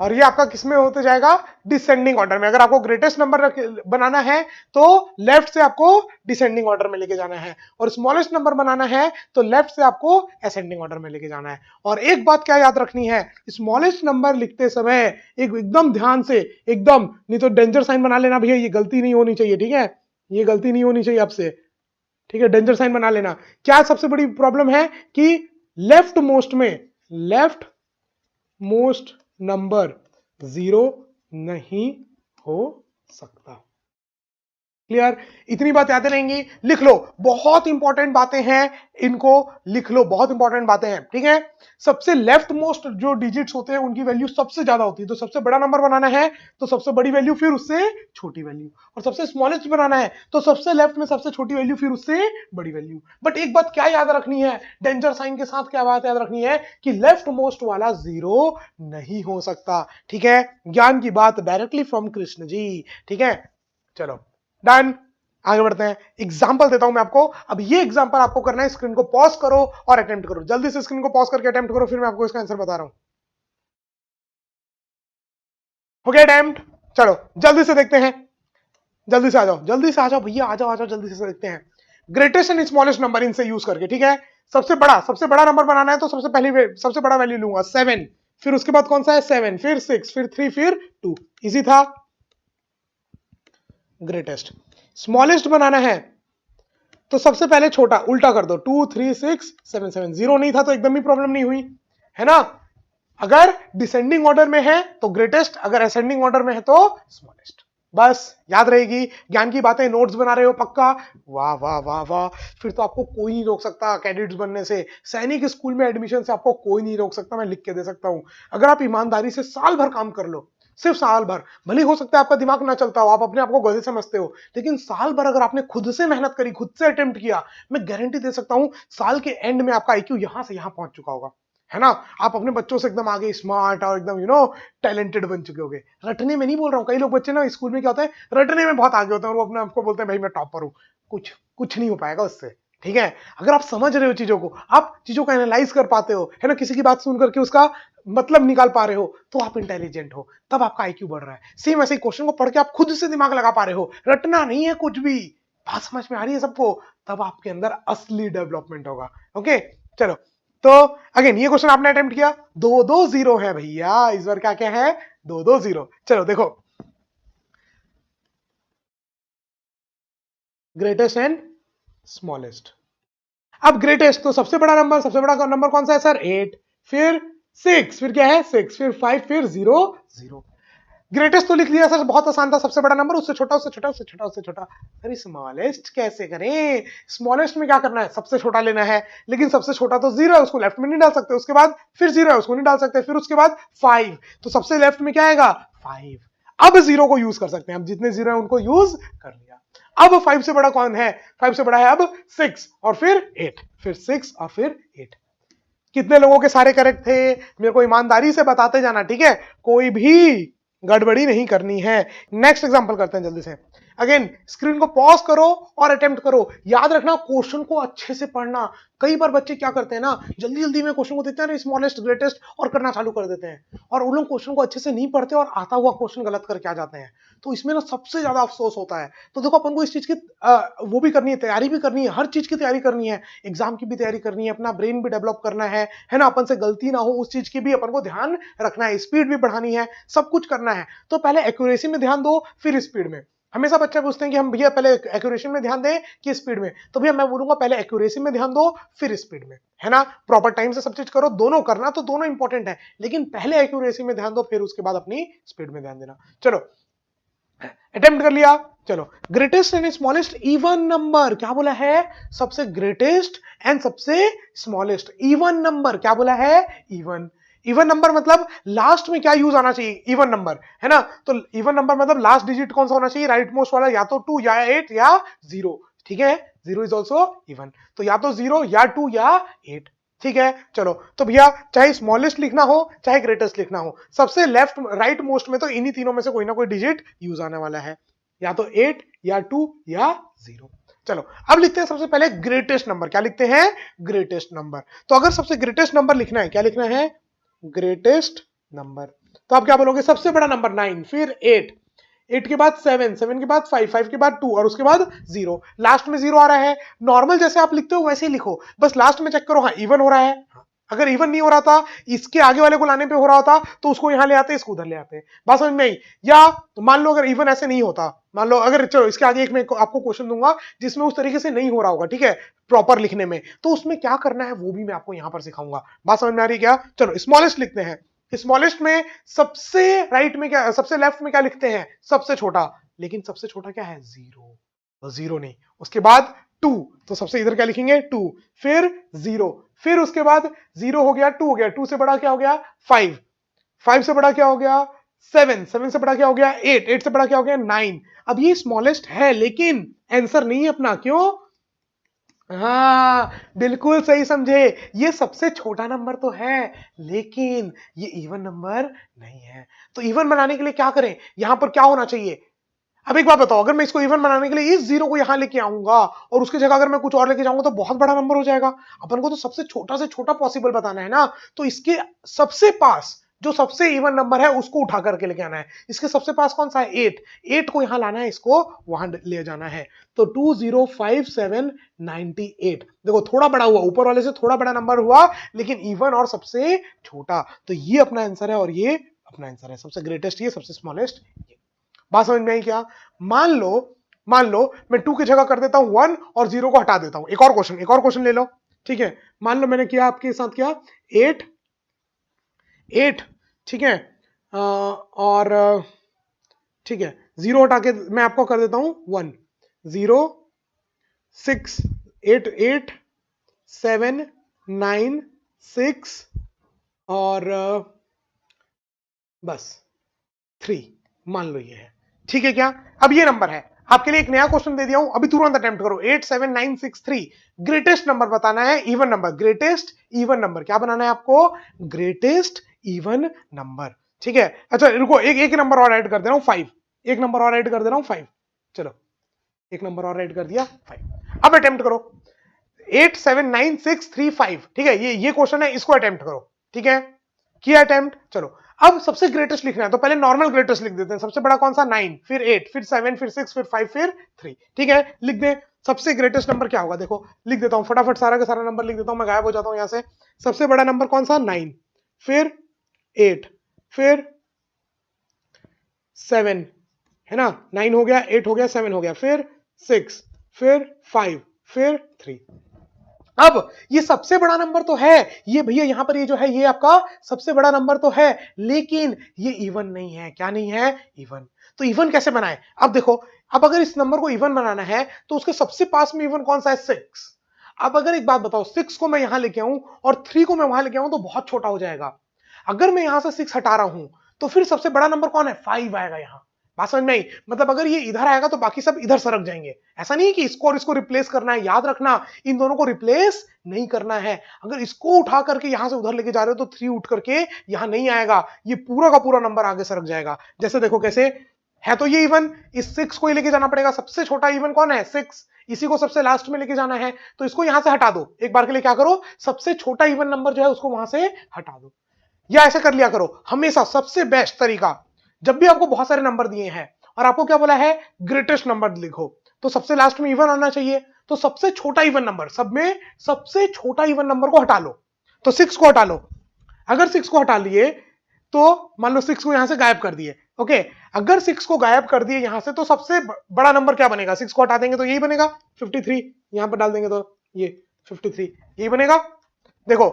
और ये आपका किसमें होते जाएगा? डिसेंडिंग ऑर्डर में। अगर आपको ग्रेटेस्ट नंबर बनाना है तो लेफ्ट से आपको डिसेंडिंग ऑर्डर में लेके जाना है, और स्मॉलेस्ट नंबर बनाना है तो लेफ्ट से आपको असेंडिंग ऑर्डर में लेके जाना है। और एक बात क्या याद रखनी है, स्मॉलेस्ट नंबर लिखते समय एकदम ध्यान से, एकदम, नहीं तो डेंजर साइन बना लेना भैया, ये गलती नहीं होनी चाहिए, ठीक है, ये गलती नहीं होनी चाहिए आपसे, ठीक है, डेंजर साइन बना लेना। क्या सबसे बड़ी प्रॉब्लम है कि लेफ्ट मोस्ट नंबर 0 नहीं हो सकता। क्लियर? इतनी बात याद रहेंगी, लिख लो, बहुत इंपॉर्टेंट बातें हैं, इनको लिख लो, बहुत इंपॉर्टेंट बातें हैं, ठीक है। सबसे लेफ्ट मोस्ट जो डिजिट्स होते हैं उनकी वैल्यू सबसे ज्यादा होती है, तो सबसे बड़ा नंबर बनाना है तो सबसे बड़ी वैल्यू फिर उससे छोटी वैल्यू, और सबसे स्मॉलेस्ट बनाना है तो सबसे लेफ्ट में सबसे छोटी वैल्यू फिर उससे बड़ी वैल्यू। बट एक बात क्या याद रखनी है, डेंजर साइन के साथ क्या बात याद रखनी है कि लेफ्ट मोस्ट वाला 0 नहीं हो सकता, ठीक है। ज्ञान की बात डायरेक्टली फ्रॉम कृष्ण जी, ठीक है। चलो डन, आगे बढ़ते हैं। एग्जांपल देता हूं मैं आपको, अब ये एग्जांपल आपको करना है, स्क्रीन को पॉज करो और अटेम्प्ट करो, जल्दी से स्क्रीन को पॉज करके अटेम्प्ट करो, फिर मैं आपको इसका आंसर बता रहा हूं। हो गया अटेम्प्ट? चलो जल्दी से देखते हैं, जल्दी से आ जाओ, जल्दी से आ जाओ भैया, आ जाओ आ जाओ, जल्दी से देखते हैं। ग्रेटेस्ट एंड स्मॉलेस्ट नंबर इनसे यूज करके, ठीक है। सबसे बड़ा नंबर बनाना है तो सबसे बड़ा वैल्यू लूंगा 7, फिर उसके बाद कौन सा है? 7, फिर 6, फिर 3, फिर 2, इजी था। ग्रेटेस्ट। स्मॉलेस्ट बनाना है तो सबसे पहले छोटा, उल्टा कर दो, 2 3 6 7 7, 0 नहीं था तो एकदम ही प्रॉब्लम नहीं हुई, है ना। अगर डिसेंडिंग ऑर्डर में है तो ग्रेटेस्ट, अगर असेंडिंग ऑर्डर में है तो स्मॉलेस्ट। बस याद रहेगी, ज्ञान की बातें नोट्स बना रहे हो पक्का, वाह वाह वाह वाह, फिर तो आपको कोई नहीं रोक सकता कैडेट्स बनने से, सैनिक स्कूल में एडमिशन से आपको कोई नहीं रोक सकता, मैं लिख के दे सकता हूं। अगर आप ईमानदारी से साल भर काम कर लो, सिर्फ साल भर, भले हो सकता है आपका दिमाग ना चलता हो, आप अपने आप को गधे समझते हो, लेकिन साल भर अगर आपने खुद से मेहनत करी, खुद से अटेम्प्ट किया, मैं गारंटी दे सकता हूं साल के एंड में आपका आईक्यू यहां से यहां पहुंच चुका होगा, है ना। आप अपने बच्चों से एकदम आगे स्मार्ट और एकदम टैलेंटेड बन चुके होगे। रटने में नहीं बोल रहा हूँ, कई लोग बच्चे ना स्कूल में क्या होता है, रटने में बहुत आगे होते हैं और वो अपने आपको बोलते हैं भाई मैं टॉपर हूँ, कुछ कुछ नहीं हो पाएगा उससे, ठीक है। अगर आप समझ रहे हो चीजों को, आप चीजों को एनालाइज कर पाते हो, है ना, किसी की बात सुन करके उसका मतलब निकाल पा रहे हो, तो आप इंटेलिजेंट हो, तब आपका आईक्यू बढ़ रहा है। सेम ऐसे ही क्वेश्चन को पढ़ के आप खुद से दिमाग लगा पा रहे हो, रटना नहीं है कुछ भी, बात समझ में आ रही है सबको, तब आपके अंदर असली डेवलपमेंट होगा। ओके, चलो, तो अगेन ये क्वेश्चन आपने अटेम्प्ट किया, 2-2-0 है भैया, इस बार क्या क्या है, 2-2-0। चलो देखो, ग्रेटेस्ट एंड स्मॉलेस्ट। अब ग्रेटेस्ट तो सबसे बड़ा नंबर कौन सा है सर, 8, फिर 6, फिर क्या है 6, फिर 5, फिर 0, 0। ग्रेटेस्ट तो लिख लिया सर, बहुत आसान था, सबसे बड़ा नंबर, उससे छोटा, उससे छोटा, उससे छोटा, उससे छोटा। अरे स्मॉलेस्ट कैसे करें, स्मॉलेस्ट में क्या करना है, सबसे छोटा लेना है, लेकिन सबसे छोटा तो 0 है, उसको लेफ्ट में नहीं डाल सकते, उसके बाद फिर 0 है, उसको नहीं डाल सकते, फिर उसके बाद 5, तो सबसे लेफ्ट में क्या आएगा, 5। अब 0 को यूज कर सकते हैं, अब जितने 0 है उनको यूज कर लिया। अब 5 से बड़ा कौन है, 5 से बड़ा है अब 6 और फिर 8, फिर 6 और फिर 8। कितने लोगों के सारे करेक्ट थे, मेरे को ईमानदारी से बताते जाना, ठीक है, कोई भी गड़बड़ी नहीं करनी है। नेक्स्ट एग्जांपल करते हैं जल्दी से। अगेन स्क्रीन को पॉज करो और अटेम्प्ट करो, याद रखना क्वेश्चन को अच्छे से पढ़ना। कई बार बच्चे क्या करते हैं ना, जल्दी जल्दी में क्वेश्चन को देखते हैं ना, स्मॉलेस्ट ग्रेटेस्ट और करना चालू कर देते हैं, और उन लोग क्वेश्चन को अच्छे से नहीं पढ़ते और आता हुआ क्वेश्चन गलत करके आ जाते हैं, तो इसमें ना सबसे ज्यादा अफसोस होता है। तो देखो अपन को इस चीज की वो भी करनी है, तैयारी भी करनी है, हर चीज की तैयारी करनी है, एग्जाम की भी तैयारी करनी है, अपना ब्रेन भी डेवलप करना है ना, अपन से गलती ना हो उस चीज की भी अपन को ध्यान रखना है, स्पीड भी बढ़ानी है, सब कुछ करना है। तो पहले एक्यूरेसी में ध्यान दो, फिर स्पीड में। हमेशा बच्चे पूछते हैं कि हम भैया पहले एक्यूरेसी में ध्यान दें कि स्पीड में, तो भैया मैं बोलूंगा पहले एक्यूरेसी में ध्यान दो फिर स्पीड में, है ना। प्रॉपर टाइम से सब चीज करो, दोनों करना तो दोनों इंपॉर्टेंट है, लेकिन पहले एक्यूरेसी में ध्यान दो, फिर उसके बाद अपनी स्पीड में ध्यान देना। चलो अटेम्प्ट कर लिया। चलो, greatest and smallest even number क्या बोला है, सबसे ग्रेटेस्ट एंड सबसे स्मॉलेस्ट इवन नंबर क्या बोला है, इवन। इवन नंबर मतलब लास्ट में क्या यूज आना चाहिए, इवन नंबर, है ना। तो इवन नंबर मतलब लास्ट डिजिट कौन सा होना चाहिए, राइट मोस्ट वाला, या तो 2 या 8 या 0, ठीक है। 0 इज ऑल्सो इवन, तो या तो 0 या 2 या 8, ठीक है। चलो, तो भैया चाहे स्मॉलेस्ट लिखना हो चाहे ग्रेटेस्ट लिखना हो, सबसे लेफ्ट राइट मोस्ट में तो इन्हीं तीनों में से कोई ना कोई डिजिट यूज आने वाला है, या तो 8 या 2 या 0। चलो अब लिखते हैं सबसे पहले ग्रेटेस्ट नंबर, क्या लिखते हैं, ग्रेटेस्ट नंबर। तो अगर सबसे ग्रेटेस्ट नंबर लिखना है, क्या लिखना है, ग्रेटेस्ट नंबर, तो आप क्या बोलोगे, सबसे बड़ा नंबर 9, फिर 8, 8 के बाद 7, 7 के बाद 5, 5 के बाद 2 और उसके बाद 0, लास्ट में 0 आ रहा है। नॉर्मल जैसे आप लिखते हो वैसे ही लिखो, बस लास्ट में चेक करो, हाँ इवन हो रहा है। अगर इवन नहीं हो रहा था, इसके आगे वाले को लाने पे हो रहा होता, तो उसको यहां ले आते, इसको उधर ले आते, बात समझ में आई। या मान लो अगर इवन ऐसे नहीं होता, मान लो अगर, चलो इसके आगे एक मैं आपको क्वेश्चन दूंगा जिसमें उस तरीके से नहीं हो रहा होगा, ठीक है, प्रॉपर लिखने में, तो उसमें क्या करना है वो भी मैं आपको यहां पर सिखाऊंगा, बात समझ में आ रही है क्या। चलो स्मॉलेस्ट लिखते हैं, स्मॉलेस्ट में सबसे राइट में क्या, सबसे लेफ्ट में क्या लिखते हैं, सबसे छोटा, लेकिन सबसे छोटा क्या है, 0, तो 0 नहीं, उसके बाद 2, तो सबसे इधर क्या लिखेंगे, 2, फिर 0, फिर उसके बाद 0 हो गया, 2 हो गया, 2 से बड़ा क्या हो गया, 5, 5 से बड़ा क्या हो गया, 7, 7 से बड़ा क्या हो गया, 8, 8 से बड़ा क्या हो गया, 9। अब ये स्मॉलेस्ट है लेकिन आंसर नहीं है अपना, क्यों, हाँ बिल्कुल सही समझे, ये सबसे छोटा नंबर तो है लेकिन ये इवन नंबर नहीं है। तो इवन बनाने के लिए क्या करें, यहां पर क्या होना चाहिए। अब एक बात बताओ, अगर मैं इसको इवन बनाने के लिए इस 0 को यहां लेके आऊंगा और उसकी जगह अगर मैं कुछ और लेके जाऊंगा तो बहुत बड़ा नंबर हो जाएगा। अपन को तो सबसे छोटा से छोटा पॉसिबल बताना है ना, तो इसके सबसे पास जो सबसे इवन नंबर है उसको उठा करके लेके आना है। इसके सबसे पास कौन सा है, 8, 8 को यहां लाना है, इसको वहां ले जाना है। तो 205798, देखो थोड़ा बड़ा हुआ, ऊपर वाले से थोड़ा बड़ा नंबर हुआ लेकिन इवन और सबसे छोटा, तो ये अपना आंसर है और ये अपना आंसर है, सबसे ग्रेटेस्ट ये, सबसे स्मॉलेस्ट ये। बात समझ में आई क्या। मान लो, मान लो मैं 2 की जगह कर देता हूं 1 और 0 को हटा देता हूं। एक और क्वेश्चन, एक और क्वेश्चन ले लो, ठीक है। मान लो मैंने किया आपके साथ क्या, 8, 8, ठीक है, और ठीक है, जीरो हटा के मैं आपको कर देता हूं 1, 0 6 8 8 7 9 6 और बस 3, मान लो ये है। ठीक है क्या? अब ये नंबर है, आपके लिए एक नया क्वेश्चन दे दिया हूं, अभी तुरंत अटेम्प्ट करो। 87963 ग्रेटेस्ट नंबर बताना है, even number, greatest even number. क्या बनाना है आपको? Greatest even number. ठीक है, अच्छा रुको, एक नंबर और ऐड कर दे रहा हूं 5, एक नंबर और ऐड कर दे रहा हूं 5। चलो एक नंबर और ऐड कर दिया 5। अब अटेम्प्ट करो 87965। ठीक है, ये क्वेश्चन है, इसको अटेम्प्ट करो। ठीक है, किया अटेम्प्ट। चलो अब सबसे ग्रेटेस्ट लिखना है, तो पहले नॉर्मल ग्रेटेस्ट लिख देते हैं। सबसे बड़ा कौन सा? 9, फिर 8, फिर 7, फिर 6, फिर 5, फिर 3। ठीक है, लिख दे। सबसे ग्रेटेस्ट नंबर क्या होगा? देखो लिख देता हूं फटाफट, सारा का सारा नंबर लिख देता हूं, मैं गायब हो जाता हूं यहां से। सबसे बड़ा नंबर कौन सा? 9, फिर 8, फिर 7, है ना? 9 हो गया, 8 हो गया, 7 हो गया, फिर 6, फिर 5, फिर 3। अब ये सबसे बड़ा नंबर तो है, ये भैया यहां पर ये जो है ये आपका सबसे बड़ा नंबर तो है, लेकिन ये इवन नहीं है। क्या नहीं है? इवन। तो इवन कैसे बनाए? अब देखो, अब अगर इस नंबर को इवन बनाना है तो उसके सबसे पास में इवन कौन सा है? 6। अब अगर एक बात बताओ, 6 को मैं यहां लेके आऊं और 3 को मैं वहां लेके आऊं तो बहुत छोटा हो जाएगा। अगर मैं यहां से 6 हटा रहा हूं तो फिर सबसे बड़ा नंबर कौन है? 5 आएगा यहां। बात समझ में आई? मतलब अगर ये इधर आएगा तो बाकी सब इधर सरक जाएंगे। ऐसा नहीं है कि इसको और इसको रिप्लेस करना है, याद रखना इन दोनों को रिप्लेस नहीं करना है। अगर इसको उठा करके यहां से उधर लेके जा रहे हो तो 3 उठ करके यहां नहीं आएगा, ये पूरा का पूरा नंबर आगे सरक जाएगा। जैसे देखो कैसे है, तो ये इवन, इस 6 को ही लेके जाना पड़ेगा। सबसे छोटा इवन कौन है? 6। इसी को सबसे लास्ट में लेके जाना है, तो इसको यहां से हटा दो। एक बार के लिए क्या करो, सबसे छोटा इवन नंबर जो है उसको वहां से हटा दो, या ऐसा कर लिया करो हमेशा। सबसे बेस्ट तरीका, जब भी आपको बहुत सारे नंबर दिए हैं और आपको क्या बोला है? ग्रेटेस्ट नंबर लिखो, तो सबसे लास्ट में इवन आना चाहिए। तो सबसे छोटा इवन नंबर, सब में सबसे छोटा इवन नंबर को हटा लो। तो 6 को हटा लो। अगर 6 को हटा लिए तो मान लो 6 को यहां से गायब कर दिए। ओके, अगर 6 को गायब कर दिए यहां से तो सबसे बड़ा नंबर क्या बनेगा? 6 को हटा देंगे तो यही बनेगा 53। यहां पर डाल देंगे तो ये 53 यही बनेगा। देखो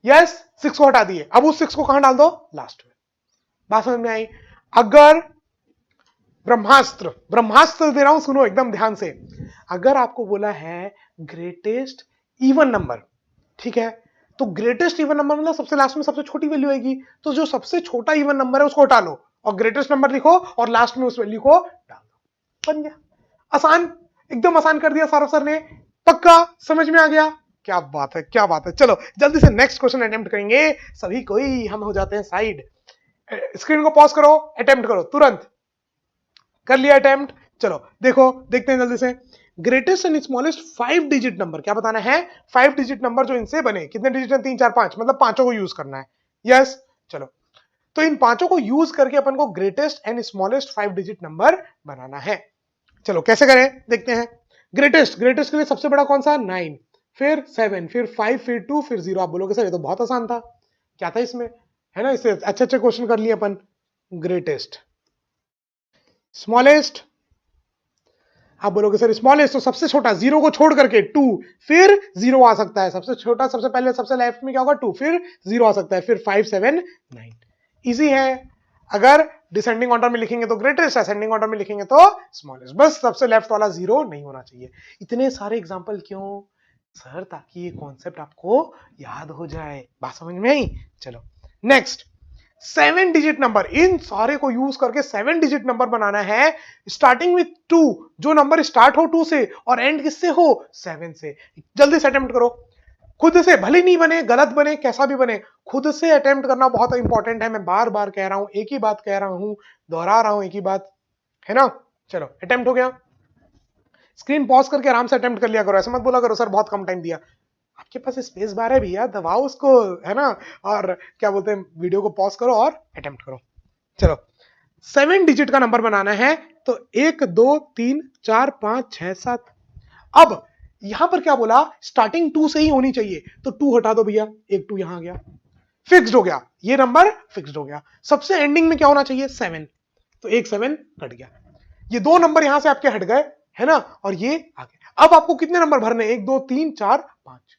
यस, 6 को हटा दिए, अब उस 6 को कहां डाल दो? लास्ट में। बात समझ में आई? अगर ब्रह्मास्त्र, ब्रह्मास्त्र दे रहा हूं, सुनो एकदम ध्यान से। अगर आपको बोला है ग्रेटेस्ट इवन नंबर, ठीक है, तो ग्रेटेस्ट इवन नंबर मतलब सबसे लास्ट में सबसे छोटी वैल्यू आएगी। तो जो सबसे छोटा इवन नंबर है उसको हटा लो और ग्रेटेस्ट नंबर लिखो और लास्ट में उस वैल्यू को डाल दो। बन गया। आसान, एकदम आसान कर दिया सौरभ सर ने। पक्का समझ में आ गया? क्या बात है, क्या बात है। चलो जल्दी से नेक्स्ट क्वेश्चन अटेम्प्ट करेंगे सभी कोई, हम हो जाते हैं साइड। स्क्रीन को पॉज करो, अटेम्प्ट करो तुरंत। कर लिया अटेम्प्ट। चलो देखो, देखते हैं जल्दी से। Greatest and smallest 5 digit number, क्या बताना है? 5 डिजिट नंबर जो इनसे बने, कितने डिजिट हैं? 3 4 5, मतलब पांचों को यूज करना है। यस, चलो तो इन पांचों को यूज करके अपन को greatest and smallest 5 digit number बनाना है। चलो कैसे करें देखते हैं। ग्रेटेस्ट, ग्रेटेस्ट के लिए सबसे बड़ा कौन सा? 9, फिर 7, फिर 5, फिर 2, फिर 0। आप बोलोगे सर ये तो बहुत आसान था, क्या था इसमें? है ना, इससे अच्छे अच्छे क्वेश्चन कर लिए अपन। ग्रेटेस्ट, स्मॉलेस्ट, आप बोलोगे सर स्मॉलेस्ट तो सबसे छोटा, 0 को छोड़ करके 2, फिर 0 आ सकता है। सबसे छोटा सबसे पहले सबसे लेफ्ट में क्या होगा? 2, फिर 0 आ सकता है, फिर 5 7 9। इजी है। अगर डिसेंडिंग ऑर्डर में लिखेंगे तो ग्रेटेस्ट, असेंडिंग ऑर्डर में लिखेंगे तो स्मॉलेस्ट। बस सबसे लेफ्ट वाला 0 नहीं होना चाहिए। इतने सारे एग्जांपल क्यों सर? ताकि ये कॉन्सेप्ट आपको याद हो जाए। बात समझ में आई? चलो नेक्स्ट, 7 डिजिट नंबर, इन सारे को यूज करके 7 डिजिट नंबर बनाना है, स्टार्टिंग विथ 2। जो नंबर स्टार्ट हो 2 से और एंड किससे हो? 7 से। जल्दी से अटेम्प्ट करो, खुद से, भले नहीं बने, गलत बने, कैसा भी बने, खुद से अटेम्प्ट करना बहुत इंपॉर्टेंट है। मैं बार बार कह रहा हूं, एक ही बात कह रहा हूं, दोहरा रहा हूं एक ही बात, है ना? चलो अटेम्प्ट हो गया। स्क्रीन पॉज करके आराम से अटेम्प्ट कर लिया करो, ऐसे मत बोला करो सर बहुत कम टाइम दिया। आपके पास स्पेस बार है भैया, दबाओ उसको, है ना? और क्या बोलते हैं, वीडियो को पॉज करो और अटेम्प्ट करो। चलो 7 डिजिट का नंबर बनाना है, तो 1 2 3 4 5 6 7। अब यहां पर क्या बोला? स्टार्टिंग 2 से ही होनी चाहिए, तो 2 हटा दो भैया, एक 2 यहां आ गया, फिक्स्ड हो गया, ये नंबर फिक्स्ड हो गया। सबसे एंडिंग में क्या होना चाहिए? 7, तो एक 7 हट गया। ये दो नंबर यहां से आपके हट गए, है ना? और ये आ गए। अब आपको कितने नंबर भरने? 1 2 3 4 5।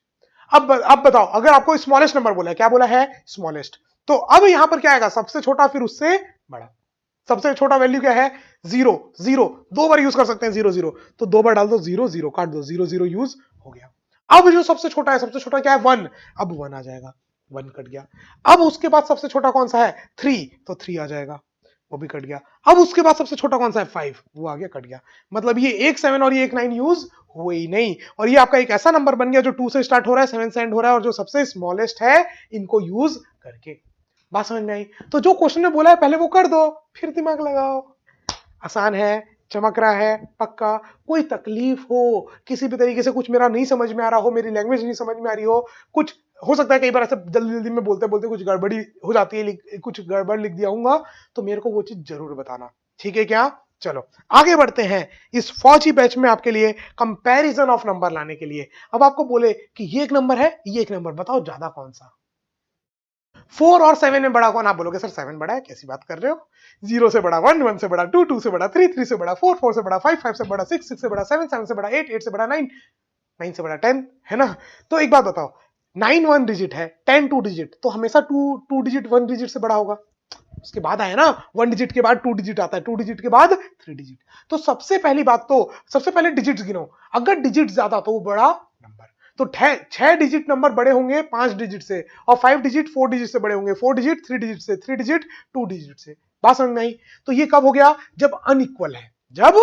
अब बताओ, अगर आपको स्मॉलेस्ट नंबर बोला है, क्या बोला है? स्मॉलेस्ट, तो अब यहां पर क्या आएगा? सबसे छोटा, फिर उससे बड़ा। सबसे छोटा वैल्यू क्या है? जीरो जीरो, 2 बार यूज कर सकते हैं जीरो जीरो, तो 2 बार डाल दो, जीरो जीरो काट दो, जीरो जीरो यूज हो गया। अब जो सबसे छोटा है, सबसे छोटा क्या है, 1, अब 1 आ जाएगा, 1 कट गया। अब उसके बाद सबसे छोटा कौन सा है, 3, तो 3 आ जाएगा, वो भी कट गया। अब उसके बाद सबसे छोटा कौन सा है, 5, वो आ गया, कट गया। मतलब ये एक 7 और ये एक 9 यूज हुए ही नहीं, और ये आपका एक ऐसा नंबर बन गया जो 2 से स्टार्ट हो रहा है, 7 से एंड हो रहा है, और जो सबसे स्मॉलेस्ट है इनको यूज करके। बात समझ में आई? तो जो क्वेश्चन ने बोला है पहले वो कर दो, फिर दिमाग लगाओ। आसान है, चमक रहा है पक्का। कोई तकलीफ हो, किसी भी तरीके से कुछ मेरा नहीं समझ में आ रहा हो, मेरी लैंग्वेज नहीं समझ में आ रही हो, कुछ हो सकता है कई बार ऐसे जल्दी जल्दी में बोलते बोलते कुछ गड़बड़ी हो जाती है, कुछ गड़बड़ लिख दिया हूंगा, तो मेरे को वो चीज जरूर बताना, ठीक है क्या? चलो आगे बढ़ते हैं इस फौजी बैच में आपके लिए कंपैरिजन ऑफ नंबर लाने के लिए। अब आपको बोले कि ये एक नंबर है, ये एक नंबर, बताओ ज्यादा कौन सा? 4 और 7 में बड़ा कौन? आप बोलोगे सर 7 बड़ा है, कैसी बात कर रहे हो? 0 से बड़ा 1, 1 से बड़ा 2, 2 से बड़ा 3, 3 से बड़ा 4, 4 से बड़ा 5, 5 से बड़ा 6, 6 से बड़ा 7, 7 से बड़ा 8, 8 से बड़ा 9, 9 से बड़ा 10, है ना? तो एक बात बताओ, 9 1 डिजिट है, 10 2 डिजिट, तो हमेशा 2 2 डिजिट 1 डिजिट से बड़ा होगा। उसके बाद आया ना, 1 डिजिट के बाद 2 डिजिट आता है, 2 डिजिट के बाद 3 डिजिट। तो सबसे पहली बात तो सबसे पहले डिजिट्स गिनो, अगर डिजिट ज्यादा तो वो बड़ा नंबर। तो 6 डिजिट नंबर बड़े होंगे 5 डिजिट से, और 5 डिजिट 4 डिजिट से बड़े होंगे, 4 डिजिट 3 डिजिट से, 3 डिजिट 2 डिजिट से। बात समझ में आई? तो ये कब हो गया? जब अनइक्वल है, जब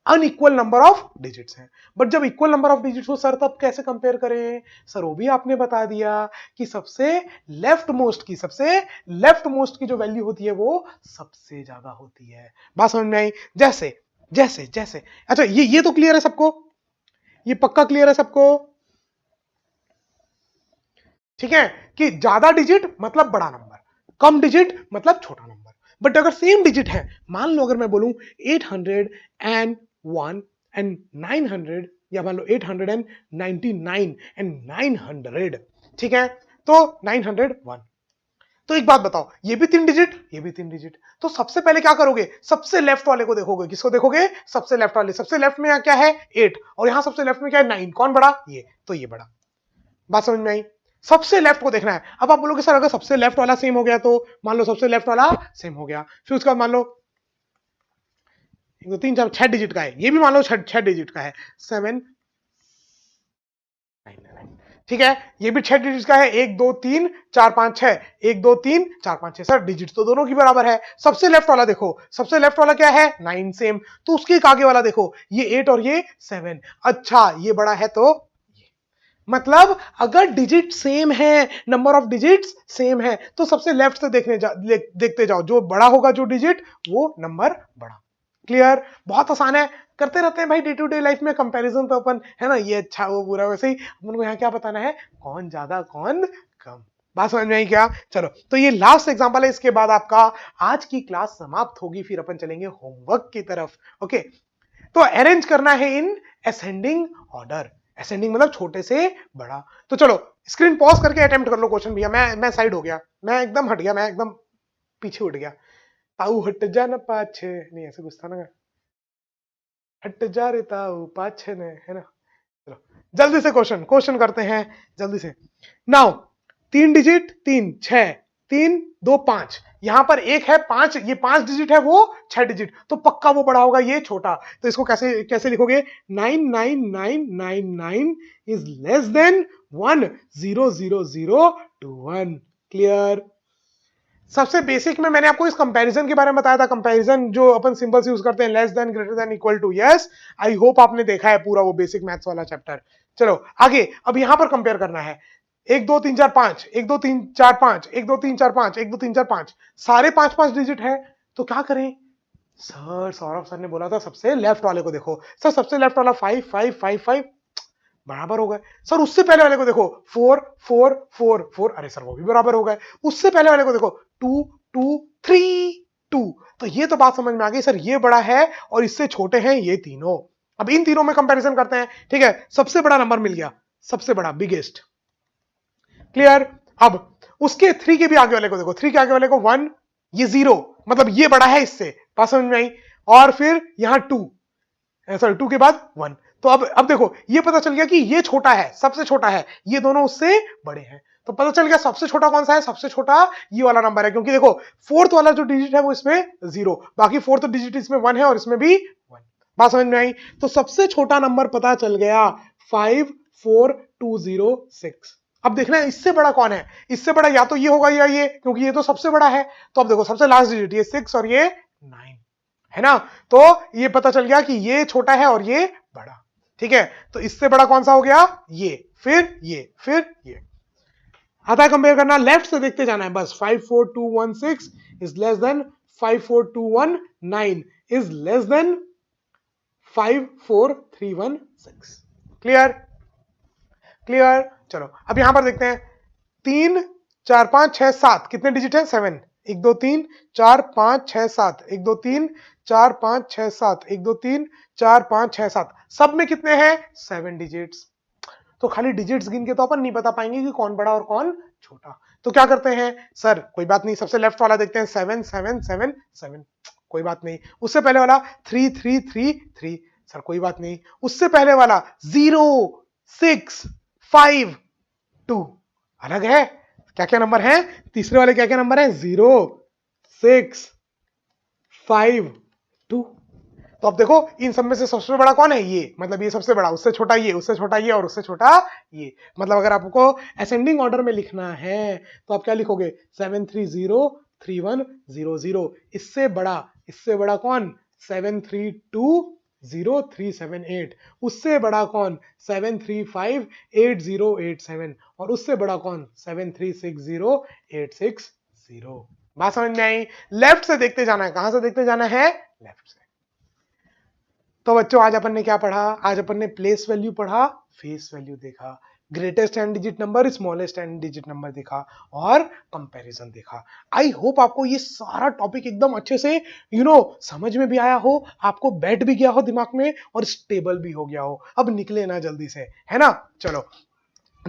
अनइक्वल नंबर ऑफ डिजिट्स हैं। बट जब इक्वल नंबर ऑफ डिजिट्स हो सर, तब कैसे कंपेयर करें? सर वो भी आपने बता दिया कि सबसे लेफ्ट मोस्ट की जो वैल्यू होती है वो सबसे ज्यादा होती है। बात समझ में आई? जैसे जैसे जैसे अच्छा, ये तो क्लियर है सबको? ये पक्का क्लियर है सबको? ठीक है, कि ज्यादा डिजिट मतलब बड़ा नंबर, कम डिजिट मतलब छोटा नंबर। बट अगर सेम डिजिट है, मान लो अगर मैं बोलूं 801 एंड 900, या मान लो 899 एंड 900, ठीक है, तो 901। तो एक बात बताओ, ये भी 3 डिजिट, ये भी 3 डिजिट, तो सबसे पहले क्या करोगे? सबसे लेफ्ट वाले को देखोगे। किसको देखोगे? सबसे लेफ्ट वाले। सबसे लेफ्ट में क्या है? 8, और यहां सबसे लेफ्ट में क्या है? 9। कौन बड़ा? ये, तो ये बड़ा। बात समझ में आई? सबसे लेफ्ट को देखना है। अब आप बोलोगे सर अगर सबसे लेफ्ट वाला सेम हो गया, तो मान लो सबसे लेफ्ट वाला सेम हो गया, फिर उसका मान लो 1 2 3 4 6 डिजिट का है, ये भी मान लो 6 डिजिट का है, 7 9 9, ठीक है, ये भी 6 डिजिट का है, 1 2 3 4 5 6, 1 2 3 4 5 6, सर डिजिट तो दोनों की बराबर है। सबसे लेफ्ट वाला देखो, सबसे लेफ्ट वाला क्या है? 9 सेम, तो उसके एक आगे वाला देखो, ये 8 और ये 7, अच्छा ये बड़ा है, तो मतलब अगर डिजिट सेम है, नंबर ऑफ डिजिट्स सेम है, तो सबसे लेफ्ट से देखते जाओ, जो बड़ा होगा जो डिजिट, वो नंबर बड़ा। क्लियर? बहुत आसान है, करते रहते हैं भाई डे टू डे लाइफ में कंपैरिजन, तो अपन है ना, ये अच्छा वो बुरा, वैसे ही अपन को यहाँ क्या बताना है, कौन ज्यादा कौन कम। बात समझ में आई क्या? चलो, तो ये लास्ट एग्जांपल है, इसके बाद आपका आज की क्लास समाप्त होगी, फिर अपन चलेंगे होमवर्क की तरफ। ओके, तो अरेंज करना है इन असेंडिंग ऑर्डर। असेंडिंग मतलब छोटे से बड़ा। तो चलो स्क्रीन पॉज करके अटेम्प्ट कर लो क्वेश्चन भैया। मैं साइड हो गया, मैं एकदम हट गया, मैं एकदम पीछे उठ गया। ताऊ हट जा ना पाछे, नहीं ऐसे कुछ था ना, हट जा रे ताऊ पाछे ने, है ना? चलो जल्दी से क्वेश्चन क्वेश्चन करते हैं जल्दी से। नाउ 3 डिजिट 3 6, 3 2 5, यहां पर एक है 5, ये 5 डिजिट है, वो 6 डिजिट, तो पक्का वो बड़ा होगा, ये छोटा। तो इसको कैसे कैसे लिखोगे? 99999 इज लेस देन 1 0 0 0 2 1। क्लियर? सबसे बेसिक में मैंने आपको इस कंपैरिजन के बारे में बताया था, कंपैरिजन जो अपन सिंबल्स यूज करते हैं, less than, greater than, equal to. Yes, I hope आपने देखा है पूरा वो बेसिक मैथ्स वाला चैप्टर। चलो आगे, अब यहां पर कंपेयर करना है। 1 2 3 4 5, 1 2 3 4 5, 1 2 3 4 5, 1 2 3 4 5, सारे 5 5 डिजिट है, तो क्या करें? सर सौरभ सर ने बोला था सबसे लेफ्ट वाले को देखो। सर सबसे लेफ्ट वाला 5 5 5 5 बराबर हो गए। सर उससे पहले वाले को देखो, 4 4 4 4, अरे सर वो भी बराबर हो गए। उससे पहले वाले को देखो, 2 2 3 2, तो ये तो बात समझ में आ गई सर, ये बड़ा है और इससे छोटे हैं ये तीनों। अब इन तीनों में कंपैरिजन करते हैं, ठीक है, सबसे बड़ा नंबर मिल गया, सबसे बड़ा बिगेस्ट। क्लियर? अब उसके 3 के भी आगे वाले को देखो, 3 के आगे वाले को 1, ये 0, मतलब ये बड़ा है इससे, बात समझ में आई? और फिर यहां 2, सॉरी 2 के बाद 1, तो अब देखो ये पता चल गया कि ये छोटा है, सबसे छोटा है, ये दोनों उससे बड़े हैं। तो पता चल गया सबसे छोटा कौन सा है, सबसे छोटा ये वाला नंबर है, क्योंकि देखो फोर्थ वाला जो डिजिट है वो इसमें 0, बाकी फोर्थ डिजिट इसमें 1 है और इसमें भी 1। बात समझ में आई? तो सबसे छोटा नंबर पता चल गया 54206। अब देखना है इससे बड़ा कौन है, इससे बड़ा या तो ये होगा या ये, क्योंकि ये तो सबसे बड़ा है। तो अब देखो सबसे लास्ट डिजिट ये 6 और ये 9 है ना, तो ये पता चल गया कि ये छोटा है और ये बड़ा। ठीक है, तो इससे बड़ा कौन सा हो गया, ये, फिर ये, फिर ये। आता है कंपेयर करना, लेफ्ट से देखते जाना है बस। 54216 is less than 54219 is less than 54316। Clear? Clear? चलो अब यहां पर देखते हैं 3 4 5 6 7 कितने डिजिट है, 7। 1 2 3 4 5 6 7, 1 2 3 4 5 6 7, 1 2 3 4 5 6 7, सब में कितने हैं, 7 डिजिट्स। तो खाली डिजिट्स गिन के तो अपन नहीं बता पाएंगे कि कौन बड़ा और कौन छोटा। तो क्या करते हैं सर, कोई बात नहीं, सबसे लेफ्ट वाला देखते हैं 7 7 7 7, कोई बात नहीं। उससे पहले वाला 3 3 3 3, सर कोई बात नहीं। उससे पहले वाला 0 6 5 2, अलग है। क्या क्या नंबर है, तीसरे वाले क्या क्या नंबर है, 0 6 5 2। तो अब देखो इन सब में से सबसे बड़ा कौन है, ये, मतलब ये सबसे बड़ा, उससे छोटा ये, उससे छोटा ये और उससे छोटा ये। मतलब अगर आपको असेंडिंग ऑर्डर में लिखना है तो आप क्या लिखोगे, 7303100। इससे बड़ा कौन, 7320378। उससे बड़ा कौन, 7358087। और उससे बड़ा कौन, 7360860। बात समझ में आई? लेफ्ट से देखते जाना है, कहां से देखते जाना है, लेफ्ट से। तो बच्चों आज अपन ने क्या पढ़ा, आज अपन ने प्लेस वैल्यू पढ़ा, फेस वैल्यू देखा, greatest and digit number, smallest and digit number देखा और कंपैरिजन देखा। आई होप आपको ये सारा टॉपिक एकदम अच्छे से समझ में भी आया हो, आपको बैठ भी गया हो दिमाग में और स्टेबल भी हो गया हो। अब निकले ना जल्दी से, है ना। चलो,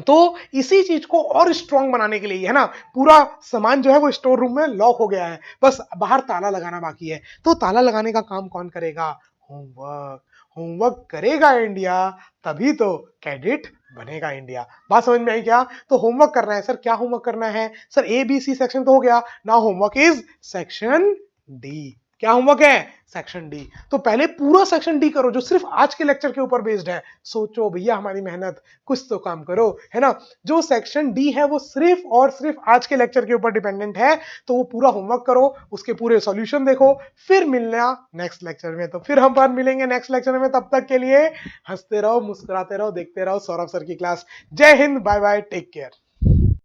तो इसी चीज को और स्ट्रॉन्ग बनाने के लिए, है ना, पूरा सामान जो है वो स्टोर रूम में लॉक हो गया है, बस बाहर ताला लगाना बाकी है। तो ताला लगाने का काम कौन करेगा, होमवर्क। होमवर्क करेगा इंडिया, तभी तो कैडेट बनेगा इंडिया। बात समझ में आई क्या? तो होमवर्क करना है सर, क्या होमवर्क करना है sir, A B C section तो हो गया, now homework is section D. क्या होमवर्क है, सेक्शन डी। तो पहले पूरा सेक्शन डी करो जो सिर्फ आज के लेक्चर के ऊपर बेस्ड है। सोचो भैया हमारी मेहनत, कुछ तो काम करो, है ना। जो सेक्शन डी है वो सिर्फ और सिर्फ आज के लेक्चर के ऊपर डिपेंडेंट है, तो वो पूरा होमवर्क करो, उसके पूरे सॉल्यूशन देखो, फिर मिलना नेक्स्ट लेक्चर में। तो फिर हम बात मिलेंगे नेक्स्ट लेक्चर में, तब तक के लिए हंसते रहो, मुस्कुराते रहो, देखते रहो सौरभ सर की क्लास। जय Hind, bye bye, take care.